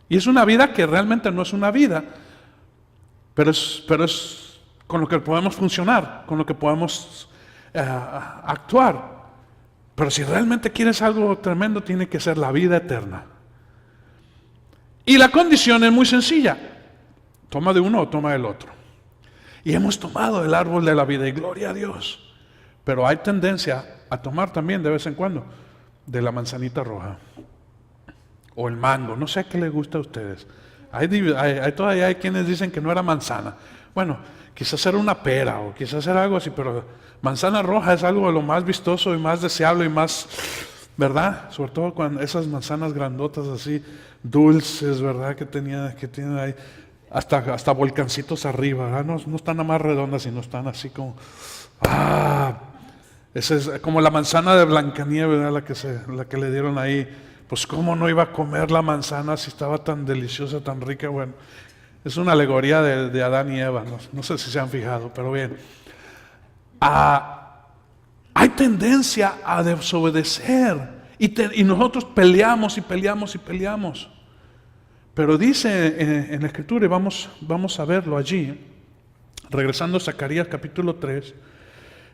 Y es una vida que realmente no es una vida, pero es con lo que podemos funcionar, con lo que podemos actuar. Pero si realmente quieres algo tremendo, tiene que ser la vida eterna. Y la condición es muy sencilla. Toma de uno o toma del otro. Y hemos tomado el árbol de la vida y gloria a Dios. Pero hay tendencia a tomar también de vez en cuando de la manzanita roja. O el mango, no sé qué les gusta a ustedes. Todavía hay quienes dicen que no era manzana. Bueno, quizás era una pera o quizás era algo así, pero manzana roja es algo de lo más vistoso y más deseable y más, ¿verdad? Sobre todo cuando esas manzanas grandotas así, dulces, ¿verdad? Que tienen ahí hasta volcancitos arriba, ¿verdad? No están nada más redondas, sino están así como, esa es como la manzana de Blancanieves, ¿verdad? La que le dieron ahí. Pues cómo no iba a comer la manzana si estaba tan deliciosa, tan rica. Bueno, es una alegoría de Adán y Eva, no sé si se han fijado, pero bien. Hay tendencia a desobedecer y nosotros peleamos y peleamos y peleamos. Pero dice en la Escritura, y vamos a verlo allí, regresando a Zacarías capítulo 3,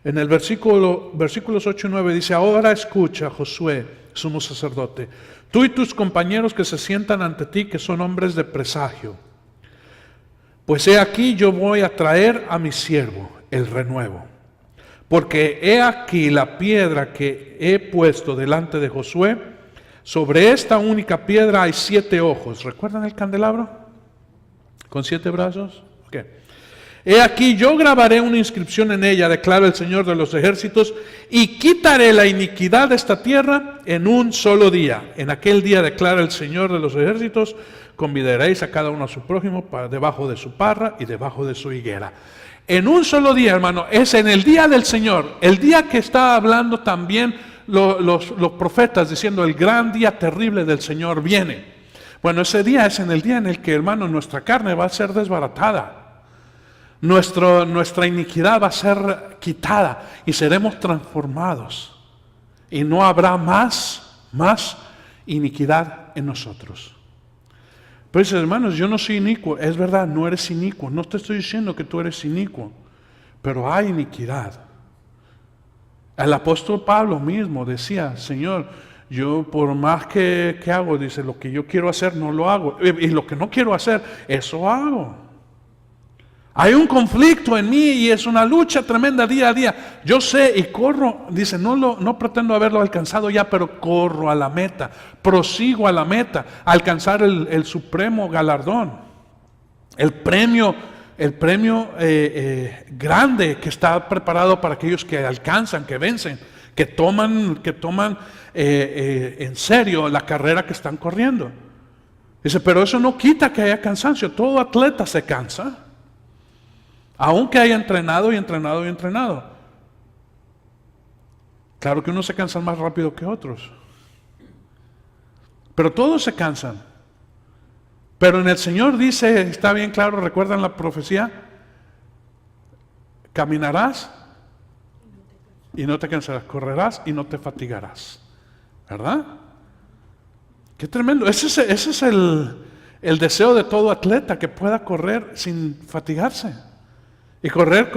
en el versículos 8 y 9 dice: ahora escucha, Josué, sumo sacerdote, tú y tus compañeros que se sientan ante ti, que son hombres de presagio. Pues he aquí yo voy a traer a mi siervo, el renuevo. Porque he aquí la piedra que he puesto delante de Josué, sobre esta única piedra hay 7 ojos. ¿Recuerdan el candelabro? ¿Con 7 brazos? Ok. He aquí yo grabaré una inscripción en ella, declara el Señor de los ejércitos, y quitaré la iniquidad de esta tierra en un solo día. En aquel día, declara el Señor de los ejércitos, convidaréis a cada uno a su prójimo debajo de su parra y debajo de su higuera. En un solo día, hermano, es en el día del Señor, el día que está hablando también los profetas, diciendo el gran día terrible del Señor viene. Bueno, ese día es en el día en el que, hermano, nuestra carne va a ser desbaratada. Nuestra iniquidad va a ser quitada y seremos transformados. Y no habrá más iniquidad en nosotros. Pero dice, hermanos, yo no soy inicuo. Es verdad, no eres inicuo. No te estoy diciendo que tú eres inicuo. Pero hay iniquidad. El apóstol Pablo mismo decía: Señor, yo por más que hago, dice, lo que yo quiero hacer no lo hago. Y lo que no quiero hacer, eso hago. Hay un conflicto en mí y es una lucha tremenda día a día. Yo sé y corro, dice, no pretendo haberlo alcanzado ya, pero corro a la meta, prosigo a la meta, a alcanzar el supremo galardón, el premio grande que está preparado para aquellos que alcanzan, que vencen, que toman en serio la carrera que están corriendo. Dice, pero eso no quita que haya cansancio. Todo atleta se cansa. Aunque haya entrenado y entrenado y entrenado. Claro que unos se cansan más rápido que otros. Pero todos se cansan. Pero en el Señor dice, está bien claro, recuerdan la profecía: caminarás y no te cansarás, correrás y no te fatigarás. ¿Verdad? Qué tremendo. Ese es el deseo de todo atleta, que pueda correr sin fatigarse. Y correr.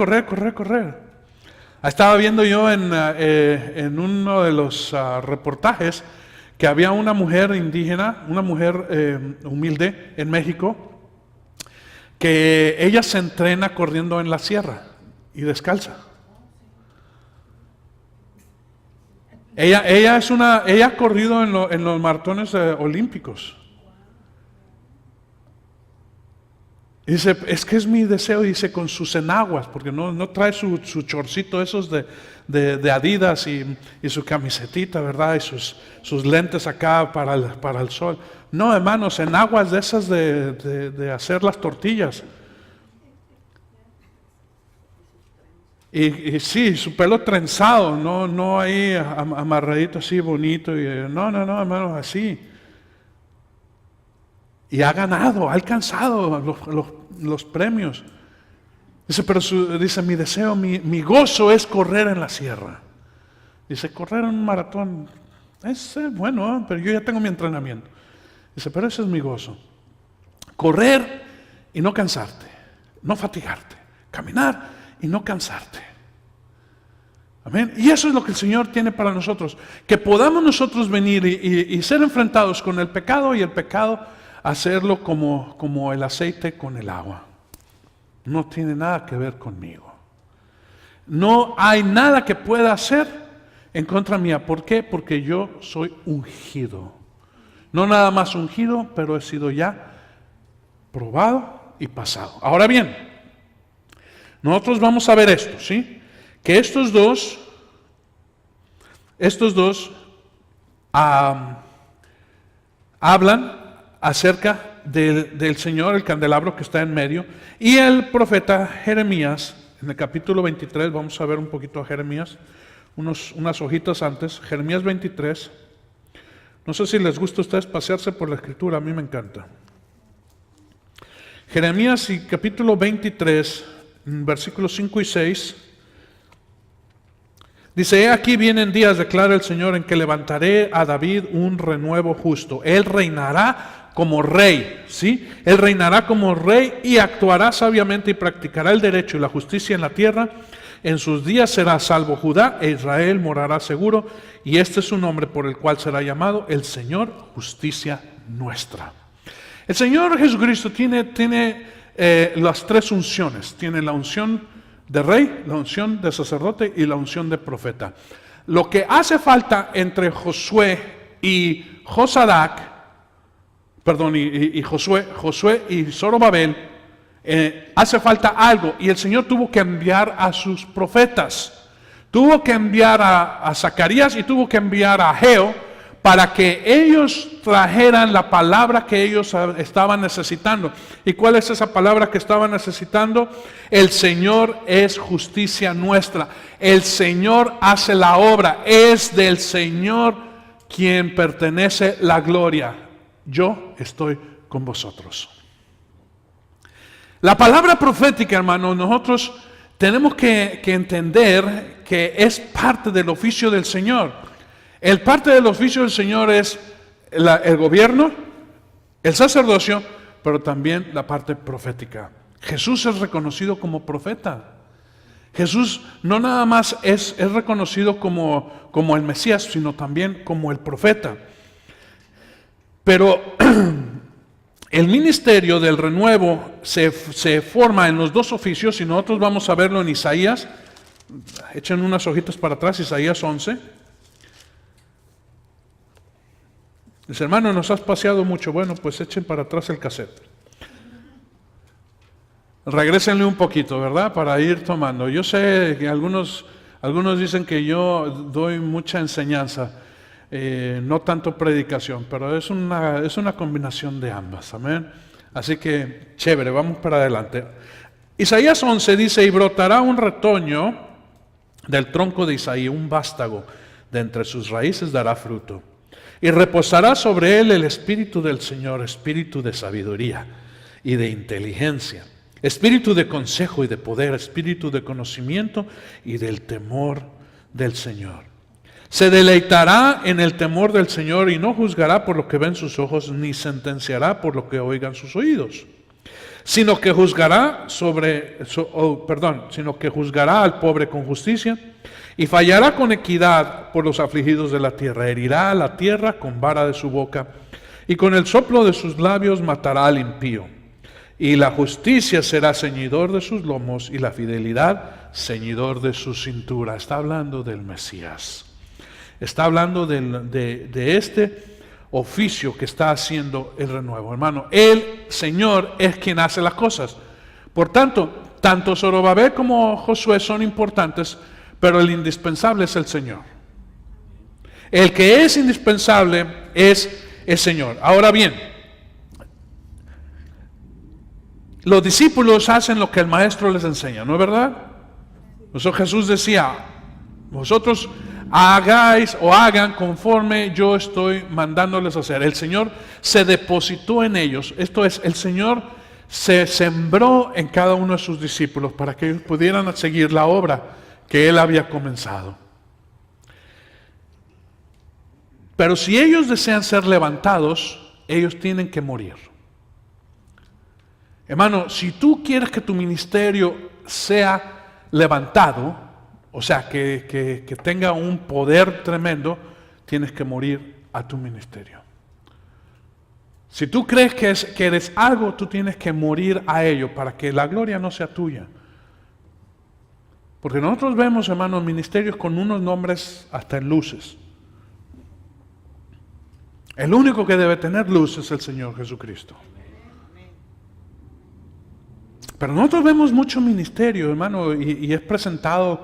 Estaba viendo yo en uno de los reportajes que había una mujer indígena, una mujer humilde en México, que ella se entrena corriendo en la sierra y descalza. Ella ha corrido en los maratones olímpicos. Dice, es que es mi deseo, dice, con sus enaguas, porque no trae su chorcito esos de Adidas y su camisetita, ¿verdad? Y sus lentes acá para el sol. No, hermanos, enaguas de esas de hacer las tortillas. Y sí, su pelo trenzado, no ahí amarradito así bonito. No, hermanos, así. Y ha ganado, ha alcanzado los premios. Dice, pero dice, mi deseo, mi gozo es correr en la sierra. Dice, correr en un maratón, Es bueno, pero yo ya tengo mi entrenamiento. Dice, pero ese es mi gozo. Correr y no cansarte, no fatigarte. Caminar y no cansarte. Amén. Y eso es lo que el Señor tiene para nosotros. Que podamos nosotros venir y ser enfrentados con el pecado, y el pecado hacerlo como el aceite con el agua. No tiene nada que ver conmigo. No hay nada que pueda hacer en contra mía. ¿Por qué? Porque yo soy ungido. No nada más ungido, pero he sido ya probado y pasado. Ahora bien, nosotros vamos a ver esto, ¿sí? Que estos dos hablan acerca del Señor, el candelabro que está en medio, y el profeta Jeremías, en el capítulo 23, vamos a ver un poquito a Jeremías, unas hojitas antes, Jeremías 23. No sé si les gusta a ustedes pasearse por la escritura, a mí me encanta. Jeremías y capítulo 23, versículos 5 y 6, dice: He aquí vienen días, declara el Señor, en que levantaré a David un renuevo justo. Él reinará como rey, ¿sí? Él reinará como rey y actuará sabiamente y practicará el derecho y la justicia en la tierra. En sus días será salvo Judá e Israel morará seguro, y este es su nombre por el cual será llamado el Señor, justicia nuestra. El Señor Jesucristo tiene las tres unciones. Tiene la unción de rey, la unción de sacerdote y la unción de profeta. Lo que hace falta entre Josué y Josué y Zorobabel, hace falta algo, y el Señor tuvo que enviar a sus profetas. Tuvo que enviar a Zacarías y tuvo que enviar a Ageo, para que ellos trajeran la palabra que ellos estaban necesitando. ¿Y cuál es esa palabra que estaban necesitando? El Señor es justicia nuestra. El Señor hace la obra. Es del Señor quien pertenece la gloria. Yo estoy con vosotros. La palabra profética, hermanos, nosotros tenemos que entender que es parte del oficio del Señor. El parte del oficio del Señor es el gobierno, el sacerdocio, pero también la parte profética. Jesús es reconocido como profeta. Jesús no nada más es reconocido como el Mesías, sino también como el profeta. Pero el ministerio del renuevo se forma en los dos oficios, y nosotros vamos a verlo en Isaías. Echen unas hojitas para atrás, Isaías 11. Dice: hermano, nos has paseado mucho. Bueno, pues echen para atrás el cassette. Regrésenle un poquito, ¿verdad? Para ir tomando. Yo sé que algunos dicen que yo doy mucha enseñanza, no tanto predicación, pero es una combinación de ambas. Amén. Así que, chévere, vamos para adelante. Isaías 11 dice: y brotará un retoño del tronco de Isaí, un vástago, de entre sus raíces dará fruto. Y reposará sobre él el espíritu del Señor, espíritu de sabiduría y de inteligencia, espíritu de consejo y de poder, espíritu de conocimiento y del temor del Señor. Se deleitará en el temor del Señor y no juzgará por lo que ven sus ojos, ni sentenciará por lo que oigan sus oídos, sino que juzgará al pobre con justicia, y fallará con equidad por los afligidos de la tierra. Herirá a la tierra con vara de su boca, y con el soplo de sus labios matará al impío. Y la justicia será ceñidor de sus lomos, y la fidelidad ceñidor de su cintura. Está hablando del Mesías. Está hablando de este oficio que está haciendo el renuevo. Hermano, el Señor es quien hace las cosas. Por tanto, tanto Zorobabel como Josué son importantes, pero el indispensable es el Señor. El que es indispensable es el Señor. Ahora bien, los discípulos hacen lo que el maestro les enseña, ¿no es verdad? Por eso Jesús decía: vosotros hagan conforme yo estoy mandándoles hacer. El Señor se depositó en ellos. Esto es, el Señor se sembró en cada uno de sus discípulos para que ellos pudieran seguir la obra que Él había comenzado. Pero si ellos desean ser levantados, ellos tienen que morir. Hermano, si tú quieres que tu ministerio sea levantado, o sea, que tenga un poder tremendo, tienes que morir a tu ministerio. Si tú crees que eres algo, tú tienes que morir a ello para que la gloria no sea tuya. Porque nosotros vemos, hermanos, ministerios con unos nombres hasta en luces. El único que debe tener luz es el Señor Jesucristo. Pero nosotros vemos mucho ministerio, hermano, y es presentado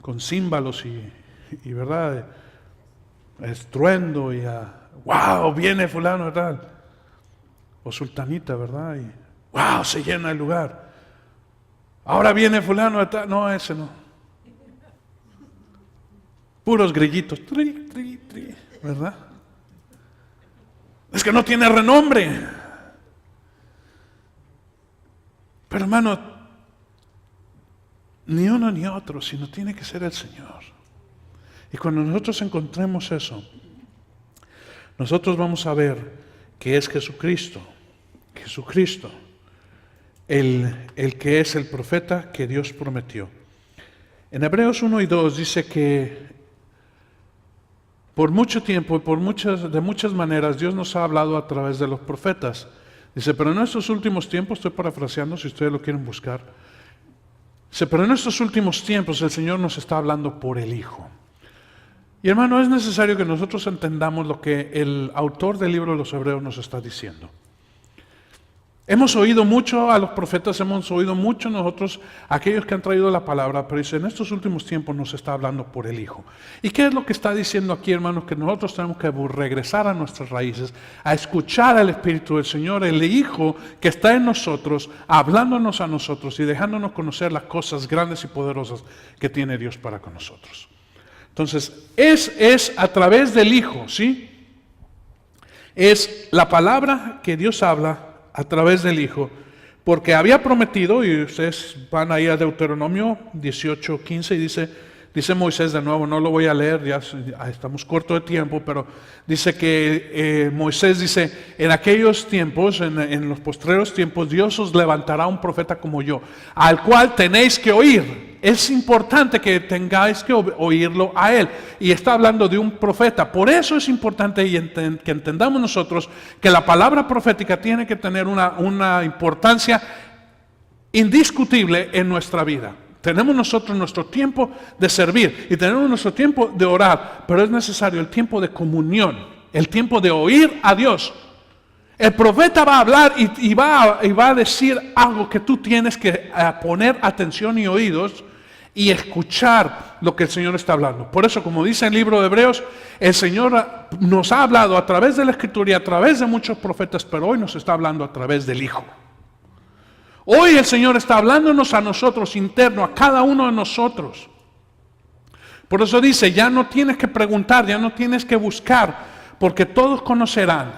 con címbalos y verdad, estruendo y wow, viene fulano y tal, o sultanita, verdad, y wow, se llena el lugar. Ahora viene fulano y tal, no, ese no. Puros grillitos, tri, tri, tri, ¿verdad? Es que no tiene renombre. Pero hermano, ni uno ni otro, sino tiene que ser el Señor. Y cuando nosotros encontremos eso, nosotros vamos a ver que es Jesucristo, el que es el profeta que Dios prometió. En Hebreos 1 y 2 dice que por mucho tiempo y de muchas maneras Dios nos ha hablado a través de los profetas. Dice, pero en estos últimos tiempos, estoy parafraseando si ustedes lo quieren buscar, dice, pero en estos últimos tiempos el Señor nos está hablando por el Hijo. Y hermano, es necesario que nosotros entendamos lo que el autor del libro de los Hebreos nos está diciendo. Hemos oído mucho a los profetas, hemos oído mucho nosotros, aquellos que han traído la palabra, pero dice, en estos últimos tiempos nos está hablando por el Hijo. ¿Y qué es lo que está diciendo aquí, hermanos? Que nosotros tenemos que regresar a nuestras raíces, a escuchar al Espíritu del Señor, el Hijo que está en nosotros, hablándonos a nosotros y dejándonos conocer las cosas grandes y poderosas que tiene Dios para con nosotros. Entonces, es a través del Hijo, ¿sí? Es la palabra que Dios habla a través del Hijo, porque había prometido, y ustedes van ahí a Deuteronomio 18:15 y dice Moisés de nuevo, no lo voy a leer, ya estamos cortos de tiempo, pero dice que Moisés dice, en aquellos tiempos, en los postreros tiempos, Dios os levantará un profeta como yo, al cual tenéis que oír. Es importante que tengáis que oírlo a Él. Y está hablando de un profeta. Por eso es importante que entendamos nosotros que la palabra profética tiene que tener una importancia indiscutible en nuestra vida. Tenemos nosotros nuestro tiempo de servir y tenemos nuestro tiempo de orar, pero es necesario el tiempo de comunión, el tiempo de oír a Dios. El profeta va a hablar y va a decir algo que tú tienes que poner atención y oídos y escuchar lo que el Señor está hablando. Por eso, como dice el libro de Hebreos, el Señor nos ha hablado a través de la Escritura y a través de muchos profetas, pero hoy nos está hablando a través del Hijo. Hoy el Señor está hablándonos a nosotros, interno, a cada uno de nosotros. Por eso dice, ya no tienes que preguntar, ya no tienes que buscar, porque todos conocerán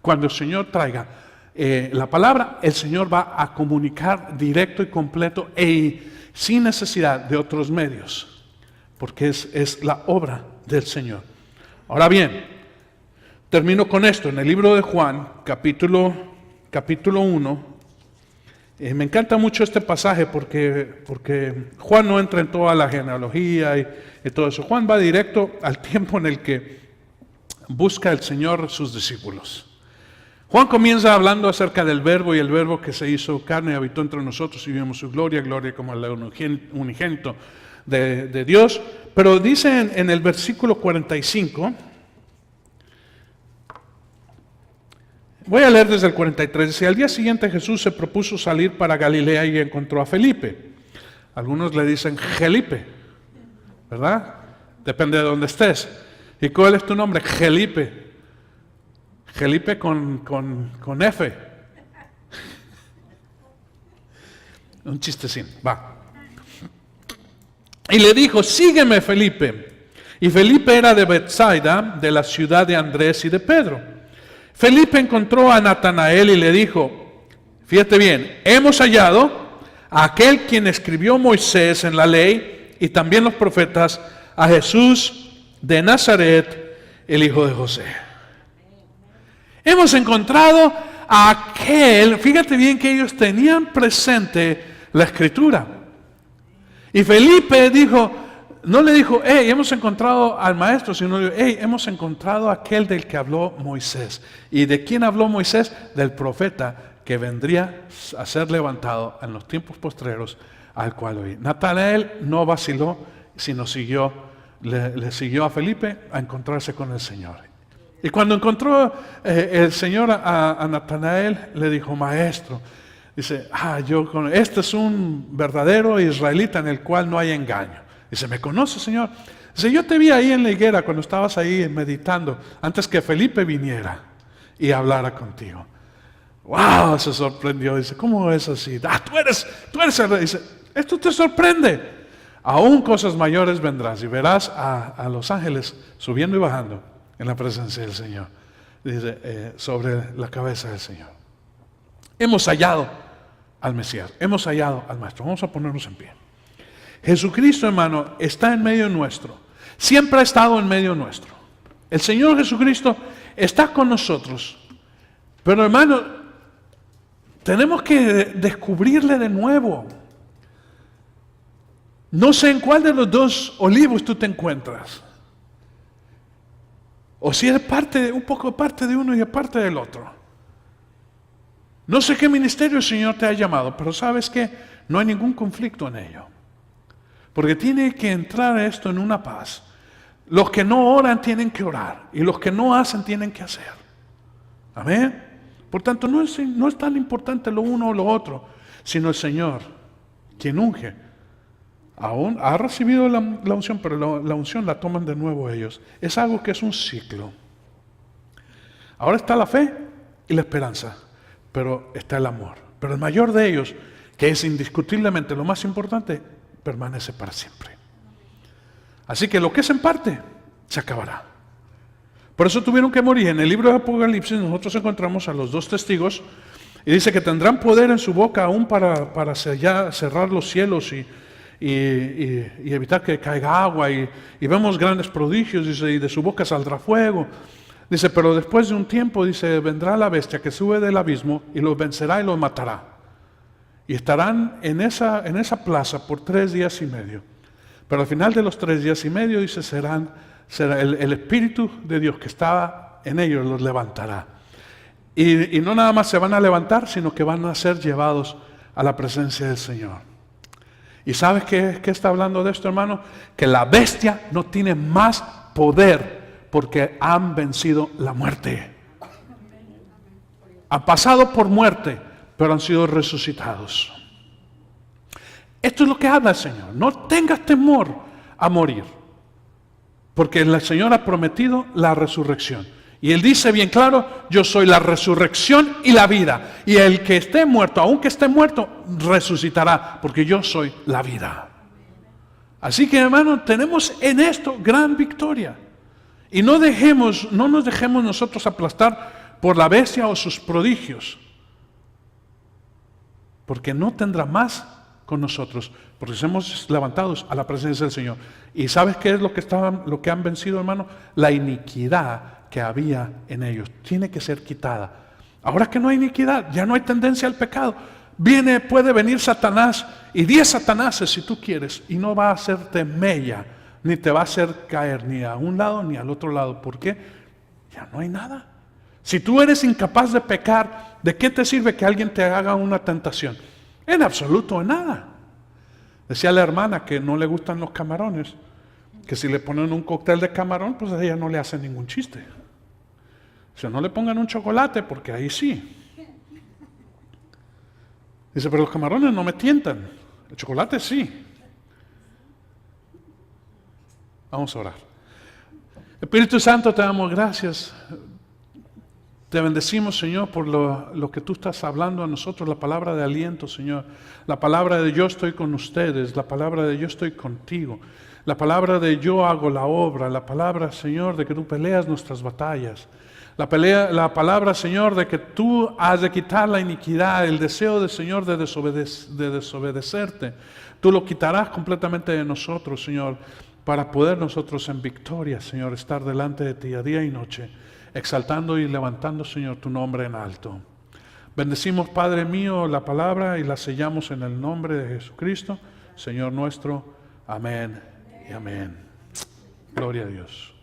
cuando el Señor traiga la palabra, el Señor va a comunicar directo y completo sin necesidad de otros medios, porque es la obra del Señor. Ahora bien, termino con esto. En el libro de Juan, capítulo 1, me encanta mucho este pasaje porque Juan no entra en toda la genealogía y todo eso. Juan va directo al tiempo en el que busca el Señor sus discípulos. Juan comienza hablando acerca del Verbo y el Verbo que se hizo carne y habitó entre nosotros y vimos su gloria como el unigénito de Dios. Pero dice en el versículo 45, voy a leer desde el 43, dice, al día siguiente Jesús se propuso salir para Galilea y encontró a Felipe. Algunos le dicen Gelipe, ¿verdad? Depende de dónde estés. ¿Y cuál es tu nombre? Gelipe. Gelipe con F. Un chistecín, va. Y le dijo, sígueme, Felipe. Y Felipe era de Betsaida, de la ciudad de Andrés y de Pedro. Felipe encontró a Natanael y le dijo, fíjate bien, hemos hallado a aquel quien escribió Moisés en la ley y también los profetas, a Jesús de Nazaret, el hijo de José. Hemos encontrado a aquel, fíjate bien que ellos tenían presente la escritura. Y Felipe dijo, no le dijo, hey, hemos encontrado al maestro, sino le dijo, hey, hemos encontrado a aquel del que habló Moisés. ¿Y de quién habló Moisés? Del profeta que vendría a ser levantado en los tiempos postreros, al cual oí. Natanael no vaciló, sino le siguió a Felipe a encontrarse con el Señor. Y cuando encontró el Señor a Natanael, le dijo, maestro, dice, este es un verdadero israelita en el cual no hay engaño. Dice, ¿me conoce, Señor? Dice, yo te vi ahí en la higuera cuando estabas ahí meditando, antes que Felipe viniera y hablara contigo. ¡Wow! Se sorprendió. Dice, ¿cómo es así? Tú eres el rey. Dice, esto te sorprende. Aún cosas mayores vendrás y verás a los ángeles subiendo y bajando en la presencia del Señor. Dice, sobre la cabeza del Señor. Hemos hallado al Mesías, hemos hallado al Maestro. Vamos a ponernos en pie. Jesucristo, hermano, está en medio nuestro. Siempre ha estado en medio nuestro. El Señor Jesucristo está con nosotros. Pero, hermano, tenemos que descubrirle de nuevo. No sé en cuál de los dos olivos tú te encuentras. O si es un poco parte de uno y parte del otro. No sé qué ministerio el Señor te ha llamado, pero sabes que no hay ningún conflicto en ello. Porque tiene que entrar esto en una paz. Los que no oran tienen que orar. Y los que no hacen tienen que hacer. Amén. Por tanto, no es tan importante lo uno o lo otro, sino el Señor, quien unge. Aún ha recibido la unción, pero la unción la toman de nuevo ellos. Es algo que es un ciclo. Ahora está la fe y la esperanza, pero está el amor. Pero el mayor de ellos, que es indiscutiblemente lo más importante, permanece para siempre. Así que lo que es en parte, se acabará. Por eso tuvieron que morir. En el libro de Apocalipsis nosotros encontramos a los dos testigos y dice que tendrán poder en su boca aún para cerrar los cielos y evitar que caiga agua y vemos grandes prodigios, dice, y de su boca saldrá fuego. Dice, pero después de un tiempo, dice, vendrá la bestia que sube del abismo y los vencerá y los matará. Y estarán en esa plaza por 3 días y medio. Pero al final de los 3 días y medio, dice, será el Espíritu de Dios que estaba en ellos, los levantará. Y no nada más se van a levantar, sino que van a ser llevados a la presencia del Señor. ¿Y sabes qué está hablando de esto, hermano? Que la bestia no tiene más poder porque han vencido la muerte. Han pasado por muerte, pero han sido resucitados. Esto es lo que habla el Señor. No tengas temor a morir, porque el Señor ha prometido la resurrección. Y Él dice bien claro, yo soy la resurrección y la vida. Y el que esté muerto, aunque esté muerto, resucitará, porque yo soy la vida. Así que, hermano, tenemos en esto gran victoria. Y no nos dejemos nosotros aplastar por la bestia o sus prodigios, porque no tendrá más con nosotros, porque somos levantados a la presencia del Señor. ¿Y sabes qué es lo que han vencido, hermano? La iniquidad que había en ellos tiene que ser quitada. Ahora que no hay iniquidad, ya no hay tendencia al pecado. Puede venir Satanás y 10 Satanáses si tú quieres, y no va a hacerte mella, ni te va a hacer caer ni a un lado ni al otro lado. ¿Por qué? Ya no hay nada. Si tú eres incapaz de pecar, ¿de qué te sirve que alguien te haga una tentación? En absoluto, en nada. Decía la hermana que no le gustan los camarones, que si le ponen un cóctel de camarón, pues a ella no le hace ningún chiste. O sea, no le pongan un chocolate, porque ahí sí. Dice, pero los camarones no me tientan, el chocolate sí. Vamos a orar. Espíritu Santo, te damos gracias. Te bendecimos, Señor, por lo que tú estás hablando a nosotros, la palabra de aliento, Señor. La palabra de yo estoy con ustedes, la palabra de yo estoy contigo. La palabra de yo hago la obra, la palabra, Señor, de que tú peleas nuestras batallas. La palabra, Señor, de que tú has de quitar la iniquidad, el deseo del Señor de desobedecerte. Tú lo quitarás completamente de nosotros, Señor. para poder nosotros en victoria, Señor, estar delante de ti a día y noche, exaltando y levantando, Señor, tu nombre en alto. Bendecimos, Padre mío, la palabra y la sellamos en el nombre de Jesucristo, Señor nuestro. Amén y amén. Gloria a Dios.